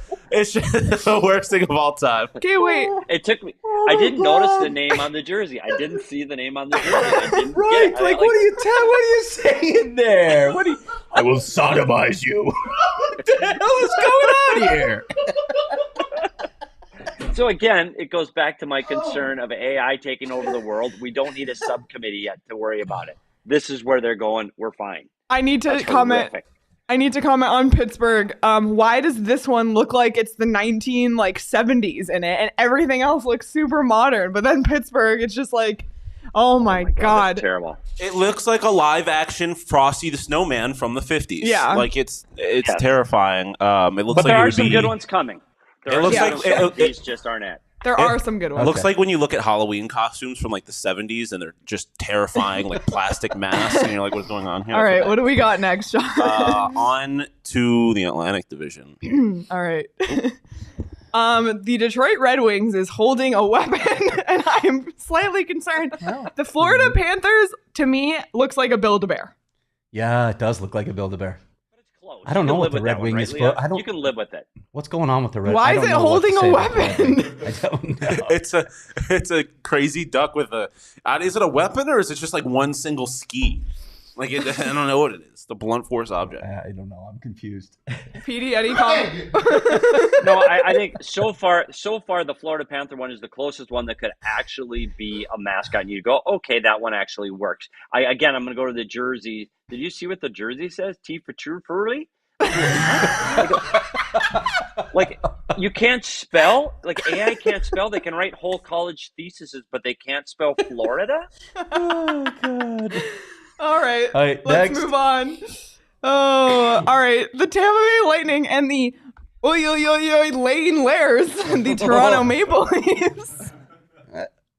worst thing of all time. Okay, wait. It took me. I didn't notice the name on the jersey. I didn't see the name on the jersey. I didn't Right, get, like what are you saying there? I will sodomize you. What the hell is going on here? So again, it goes back to my concern of AI taking over the world. We don't need a subcommittee yet to worry about it. this is where they're going. We're fine. I need to comment. Horrific. I need to comment on Pittsburgh. Why does this one look like it's the 70s in it, and everything else looks super modern? But then Pittsburgh, it's just like, oh my God. That's terrible. It looks like a live action Frosty the Snowman from the 50s. Yeah. Like it's terrifying. It looks But like there it are would some be, good ones coming. It looks like these just aren't it. There are some good It ones. looks like when you look at Halloween costumes from like the 70s and they're just terrifying, like plastic masks, and you're like, what's going on here? All right, what do we got next, Sean? On to the Atlantic Division. All right. The Detroit Red Wings is holding a weapon, and I am slightly concerned. The Florida Panthers, to me, looks like a Build-A-Bear. Yeah, it does look like a Build-A-Bear. Close. I don't know what the Red Wing is. Right, I don't. You can live with it. What's going on with the Red? Why is it holding a weapon? I don't know. It's a crazy duck with a. Is it a weapon or is it just like one single ski? Like I don't know what it is. The blunt force object. I don't know. I'm confused. Petey, any comment? No, I think so far, the Florida Panther one is the closest one that could actually be a mascot. And you go, okay, that one actually works. I'm going to go to the jersey. Did you see what the jersey says? T for true, Furley? Like, you can't spell. Like, AI can't spell. They can write whole college theses, but they can't spell Florida? Oh, God. All right, let's next. move on. Oh, all right. The Tampa Bay Lightning and the Lane Lairs, the Toronto Maple Leafs.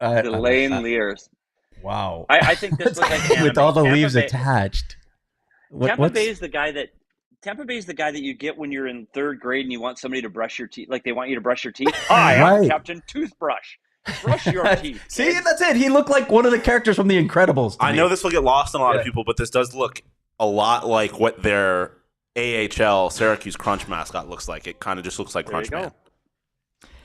The Lane Lears. Wow. I think this was like with all the Tampa leaves Bay. attached. Tampa Bay is the guy that you get when you're in third grade and you want somebody to brush your teeth. Like they want you to brush your teeth. Hi, I'm Captain Toothbrush. Brush your teeth. See, that's it. He looked like one of the characters from The Incredibles. I know this will get lost on a lot of people, but this does look a lot like what their AHL Syracuse Crunch mascot looks like. It kind of just looks like Crunch Man.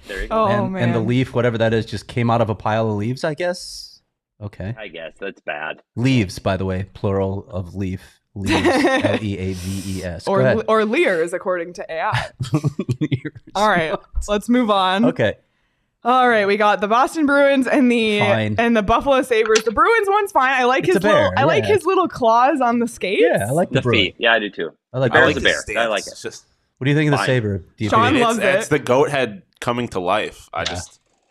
There you go. Oh, and the leaf, whatever that is, just came out of a pile of leaves, I guess. Okay. I guess that's bad. Leaves, by the way, plural of leaf. Leaves, Leaves. Or Lears, according to AI. All right, let's move on. Okay. All right, we got the Boston Bruins and the Buffalo Sabres. The Bruins one's fine. I like his little claws on the skates. Yeah, I like the Bruins. feet. Yeah, I do too. I like the bear. Stance. I like it. What do you think of the Sabre? Sean loves it. It's the goat head coming to life.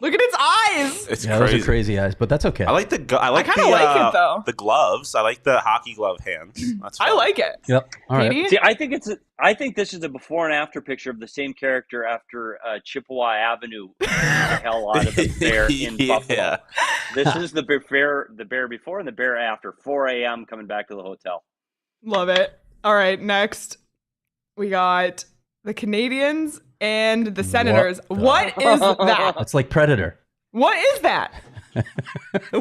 Look at its eyes. It's crazy. crazy. Those are crazy eyes, but that's okay. I like the. I kind of like it though. The gloves. I like the hockey glove hands. That's fun. I like it. Yep. All right. Petey? See, I think this is a before and after picture of the same character after Chippewa Avenue beat the hell out of the bear in Buffalo. This is the bear before and the bear after. 4 a.m. coming back to the hotel. Love it. All right, next we got the Canadians and the Senators. What is that? It's like Predator. What is that?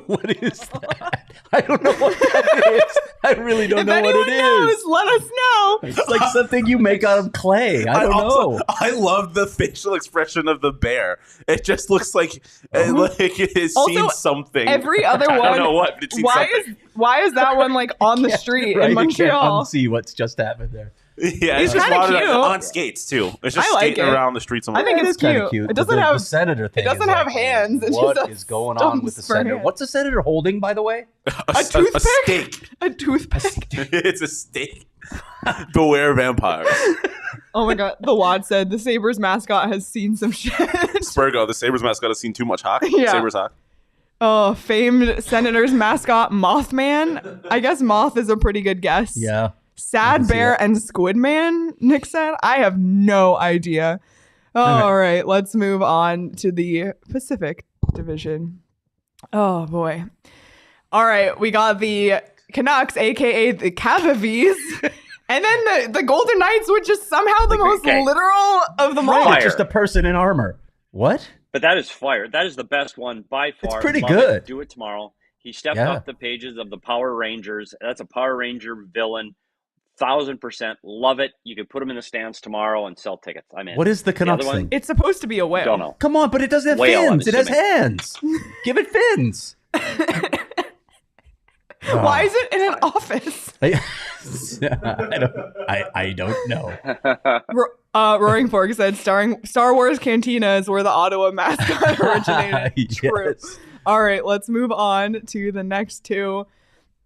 What is that? I don't know what that is. I really don't know what it knows, is. let us know. It's like something you make out of clay. I don't know. I love the facial expression of the bear. It just looks like it has seen something. Every other one. I don't know what. But it's why is that one like on the street in Montreal? You can't unsee what's just happened there. Yeah, it's just kind of cute on skates too. It's just skating around the streets. I think it's kind of cute. It doesn't have the Senator thing. It doesn't have hands. What is going on with the Senator? What's the Senator holding, by the way? A toothpick. A steak. A toothpick. It's a steak. Beware vampires. Oh my God! The Wad said the Sabres mascot has seen some shit. Spurgo, the Sabres mascot has seen too much hockey. Yeah. Sabres hockey. Oh, famed Senators mascot Mothman. I guess Moth is a pretty good guess. Yeah. Sad Bear and Squidman, Nick said. I have no idea. All right, let's move on to the Pacific Division. Oh, boy. All right, we got the Canucks, a.k.a. the Cavavies. And then the Golden Knights, which is somehow the most literal of them all. Just a person in armor. What? But that is fire. That is the best one by far. It's pretty good. Do it tomorrow. He stepped off the pages of the Power Rangers. That's a Power Ranger villain. 1,000% love it. You could put him in the stands tomorrow and sell tickets. I'm in. What is the Canucks thing? It's supposed to be a whale. Don't know. Come on, but it doesn't have fins. It has hands. Give it fins. Why is it in an office? I don't know. Roaring Fork said Star Wars Cantina is where the Ottawa mascot originated. True. All right, let's move on to the next two.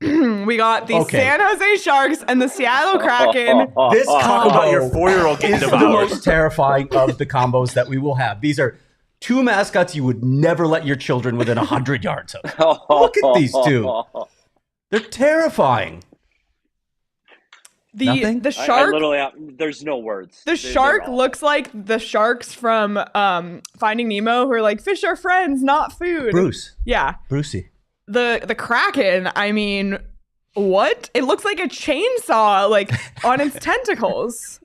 We got the San Jose Sharks and the Seattle Kraken. This Talk combo about your 4-year-old getting is the devoured. most terrifying of the combos that we will have. These are two mascots you would never let your children within 100 yards of. Look at these two. They're terrifying. The shark. There's no words. The shark looks like the sharks from Finding Nemo, who are like, fish are friends, not food. Bruce. Yeah. Brucey. The Kraken, I mean, what? It looks like a chainsaw, like, on its tentacles.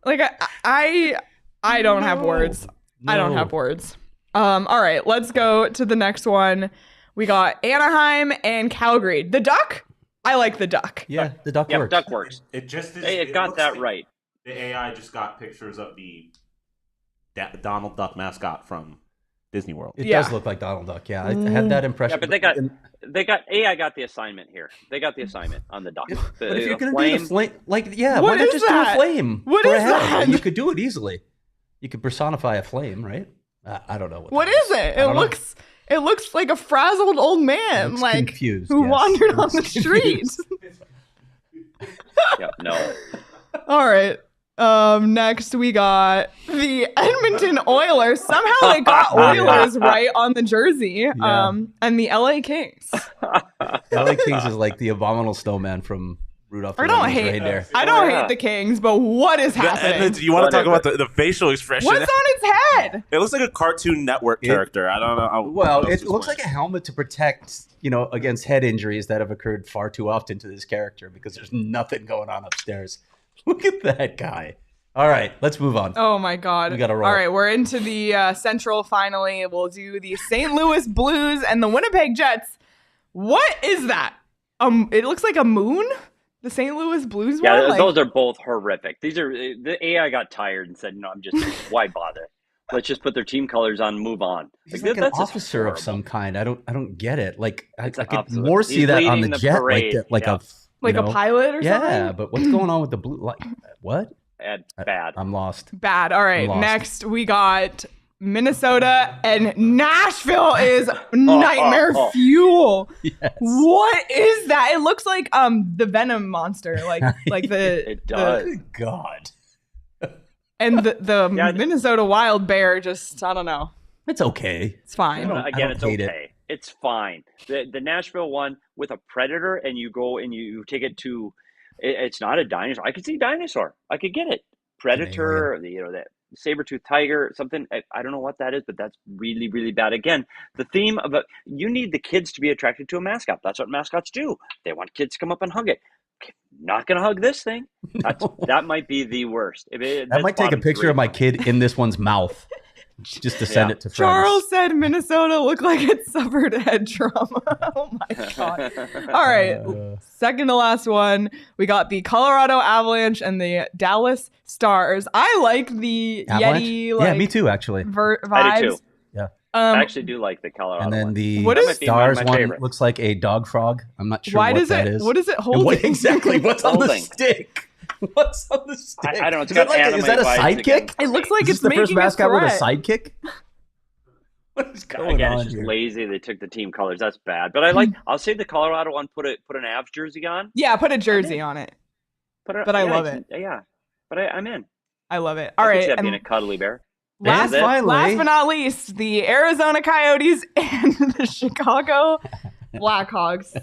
Like, I don't have words. I don't have words. All right, let's go to the next one. We got Anaheim and Calgary. The duck? I like the duck. Yeah, the duck works. Duck works. It just is, It got that right. The AI just got pictures of the Donald Duck mascot from Disney World. It does look like Donald Duck. Yeah, I had that impression. Yeah, but AI got the assignment here. They got the assignment on the duck. But if you're gonna do the flame, like, why What not is just that? do a flame? What for is a head? that? You could do it easily. You could personify a flame, right? I don't know What is it? It looks like a frazzled old man, like confused, who yes. wandered on the Looks street. Yep, no. All right. Next we got the Edmonton Oilers. Somehow they got Oilers right on the jersey. And the LA Kings. LA Kings is like the abominable snowman from Rudolph. I don't hate the Kings, but what is happening? You want to talk about the facial expression? What's on its head? It looks like a Cartoon Network character. I don't know. Well, it looks like a helmet to protect, against head injuries that have occurred far too often to this character because there's nothing going on upstairs. Look at that guy. All right, let's move on. Oh my God. We gotta roll. All right, we're into the Central finally. We'll do the St. Louis Blues and the Winnipeg Jets. What is that? It looks like a moon? The St. Louis Blues one? Yeah, those are both horrific. The AI got tired and said, why bother? Let's just put their team colors on and move on. He's like an officer of some kind. I don't get it. Like I could absolute. more see He's that on the leading the jet, parade. like a pilot or something? Yeah, but what's going on with the blue? Like what? Bad. I'm lost. Bad. All right. Next, we got Minnesota and Nashville is nightmare fuel. Yes. What is that? It looks like the Venom monster, like the. It does. Good God. And the Minnesota Wild Bear just, I don't know. It's okay. It's fine. Again, it's okay. It. It's fine. The Nashville one with a predator, and you go and you take it to. It's not a dinosaur. I could see dinosaur. I could get it. Predator, that saber-toothed tiger, something. I don't know what that is, but that's really, really bad. Again, the theme of you need the kids to be attracted to a mascot. That's what mascots do. They want kids to come up and hug it. Not gonna hug this thing. That might be the worst. I might take a picture of my kid in this one's mouth. Just to send it to friends. Charles said Minnesota looked like it suffered head trauma. Oh my God. All right. Second to last one. We got the Colorado Avalanche and the Dallas Stars. I like the Avalanche? Yeti. Yeah, me too, actually. Vibes. I do too. Yeah. I actually do like the Colorado And then one. the Stars my one favorite. looks like a dog frog. I'm not sure what that is. What is it holding? What's on the stick? What's on the stick? I don't know. It's Is got that a sidekick? It looks like Is this it's the first making mascot a with a threat. sidekick? What is going Again, on it's just here? lazy. They took the team colors. That's bad. But I'll say the Colorado one. Put an Avs jersey on. Yeah, put a jersey on it. But I love it. Yeah, but I'm in. I love it. All I right. could see that being a cuddly bear. Last finally, but not least, the Arizona Coyotes and the Chicago Blackhawks.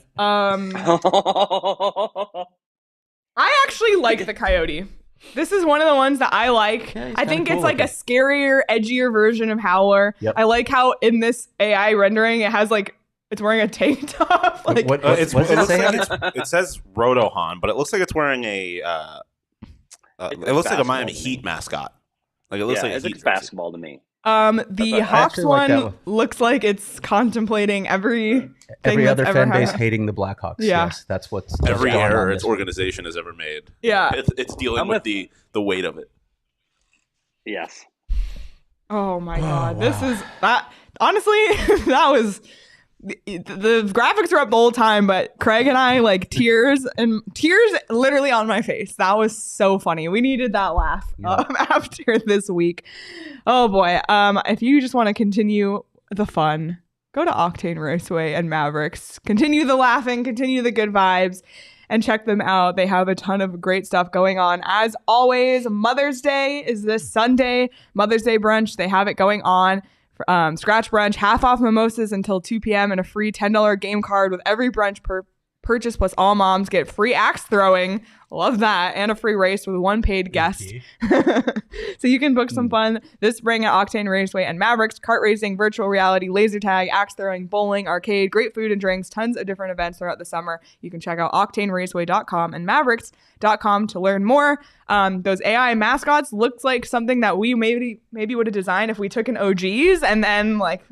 I actually like the Coyote. This is one of the ones that I like. Yeah, I think cool it's like a looking. scarier, edgier version of Howler. Yep. I like how in this AI rendering, it has like, it's wearing a tank top. Like, What does it say on it? It says Rotohan, but it looks like it's wearing a. It looks like a Miami Heat mascot. Like it looks like a it Heat looks jersey. basketball to me. the I Hawks actually like that one one. looks like it's contemplating every Other that's fan ever base had. hating the Blackhawks. Yeah. Yes, that's what's Every going on error in its this one. organization has ever made. Yeah. It's dealing with the weight of it. Yes. Oh my God. wow. This is that. Honestly, that was the graphics were up the whole time, but Craig and I like tears literally on my face. That was so funny. We needed that laugh after this week. Oh boy. If you just want to continue the fun, go to Octane Raceway and Mavericks. Continue the laughing, continue the good vibes, and check them out. They have a ton of great stuff going on. As always, Mother's Day is this Sunday. Mother's Day brunch, they have it going on. Scratch brunch, half off mimosas until 2 p.m. and a free $10 game card with every brunch purchase, plus all moms get free axe throwing. Love that. And a free race with one paid guest. So you can book some fun this spring at Octane Raceway and Mavericks. Kart racing, virtual reality, laser tag, axe throwing, bowling, arcade, great food and drinks, tons of different events throughout the summer. You can check out octaneraceway.com and mavericks.com to learn more. Those AI mascots looks like something that we maybe would have designed if we took an OGs and then like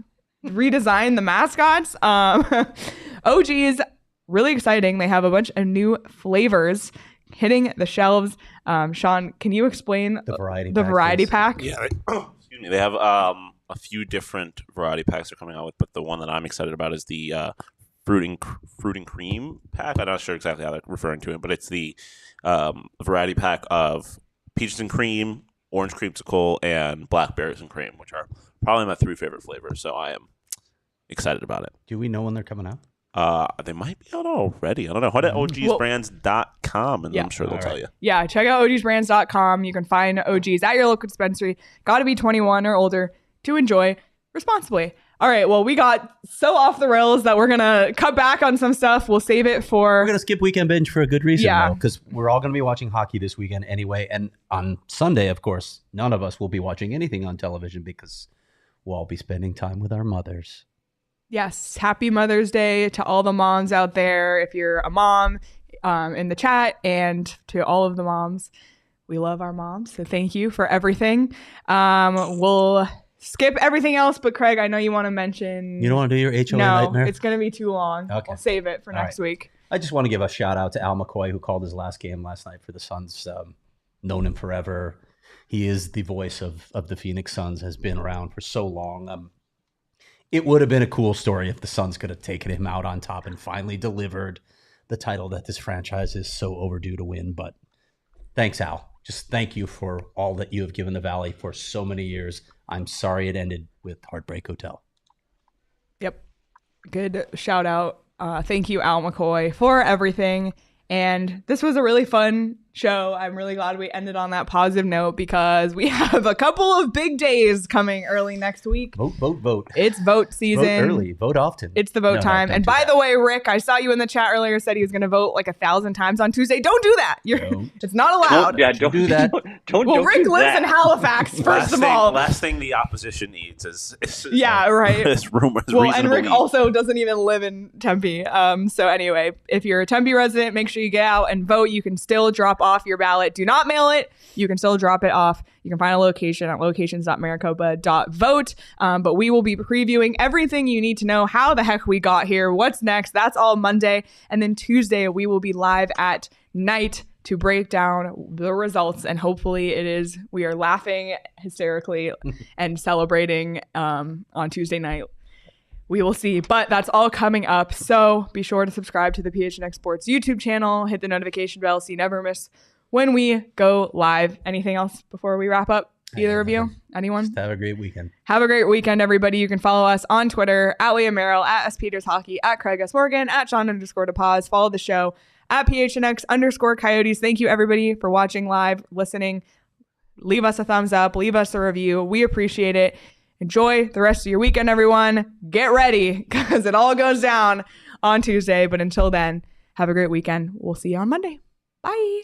redesigned the mascots. OGs, really exciting. They have a bunch of new flavors hitting the shelves. Sean, can you explain the variety pack? Yeah, excuse me. They have a few different variety packs they're coming out with, but the one that I'm excited about is the fruit and cream pack. I'm not sure exactly how they're referring to it, but it's the variety pack of peaches and cream, orange creamsicle, and blackberries and cream, which are probably my 3 favorite flavors. So I am excited about it. Do we know when they're coming out? They might be out already. I don't know. Head to ogsbrands.com and I'm sure they'll tell you. Yeah, check out ogsbrands.com. You can find OGs at your local dispensary. Got to be 21 or older to enjoy responsibly. All right, well, we got so off the rails that we're going to cut back on some stuff. We'll save it for... We're going to skip Weekend Binge for a good reason, though, because we're all going to be watching hockey this weekend anyway. And on Sunday, of course, none of us will be watching anything on television because we'll all be spending time with our mothers. Yes, happy Mother's Day to all the moms out there. If you're a mom in the chat, and to all of the moms, we love our moms. So thank you for everything. We'll skip everything else, but Craig, I know you want to mention... You don't want to do your HOA nightmare? No, it's going to be too long. Okay. We'll save it for next week. I just want to give a shout out to Al McCoy, who called his last game last night for the Suns. Known him forever. He is the voice of the Phoenix Suns, has been around for so long. It would have been a cool story if the Suns could have taken him out on top and finally delivered the title that this franchise is so overdue to win. But thanks, Al. Just thank you for all that you have given the Valley for so many years. I'm sorry it ended with Heartbreak Hotel. Yep. Good shout out. Thank you, Al McCoy, for everything. And this was a really fun show. I'm really glad we ended on that positive note because we have a couple of big days coming early next week. Vote. It's vote season. Vote early. Vote often. It's the vote time. And by the way, Rick, I saw you in the chat earlier, said he was going to vote like 1,000 times on Tuesday. Don't do that. It's not allowed. Don't do that. Don't Rick do lives that. in Halifax, first of all. Last thing the opposition needs is right. This rumor. Well, and Rick also doesn't even live in Tempe. So anyway, if you're a Tempe resident, make sure you get out and vote. You can still drop off your ballot. Do not mail it. You can still drop it off. You can find a location at locations.maricopa.vote. But we will be previewing everything you need to know, how the heck we got here, what's next. That's all Monday. And then Tuesday, we will be live at night to break down the results. And hopefully we are laughing hysterically and celebrating on Tuesday night. We will see, but that's all coming up. So be sure to subscribe to the PHNX Sports YouTube channel, hit the notification bell so you never miss when we go live. Anything else before we wrap up? Either of you? Anyone? Just have a great weekend. Have a great weekend, everybody. You can follow us on Twitter at Liam Merrill, at SPetersHockey, at Craig S. Morgan, at Sean_DePaz. Follow the show at PHNX_Coyotes. Thank you, everybody, for watching live, listening. Leave us a thumbs up. Leave us a review. We appreciate it. Enjoy the rest of your weekend, everyone. Get ready because it all goes down on Tuesday. But until then, have a great weekend. We'll see you on Monday. Bye.